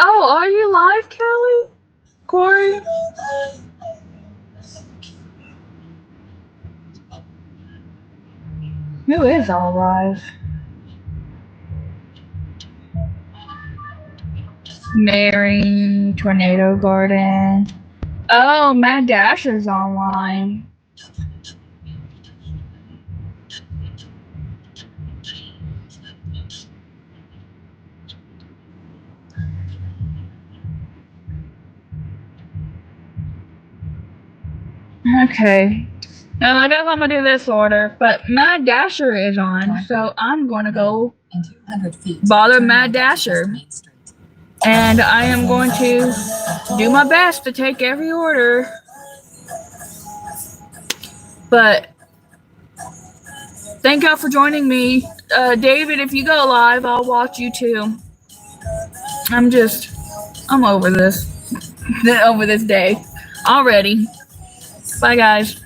Oh, are you live, Kelly? Corey? Who is all live? Mary, Tornado Garden. Oh, Mad Dasher's online. Okay. Now I guess I'm gonna do this order, but Mad Dasher is on, so I'm gonna go In 200 feet, bother turn Mad right to Dasher. Main Street. And I am going to do my best to take every order. But thank y'all for joining me. David, if you go live, I'll watch you too. I'm over this. Over this day already. Bye, guys.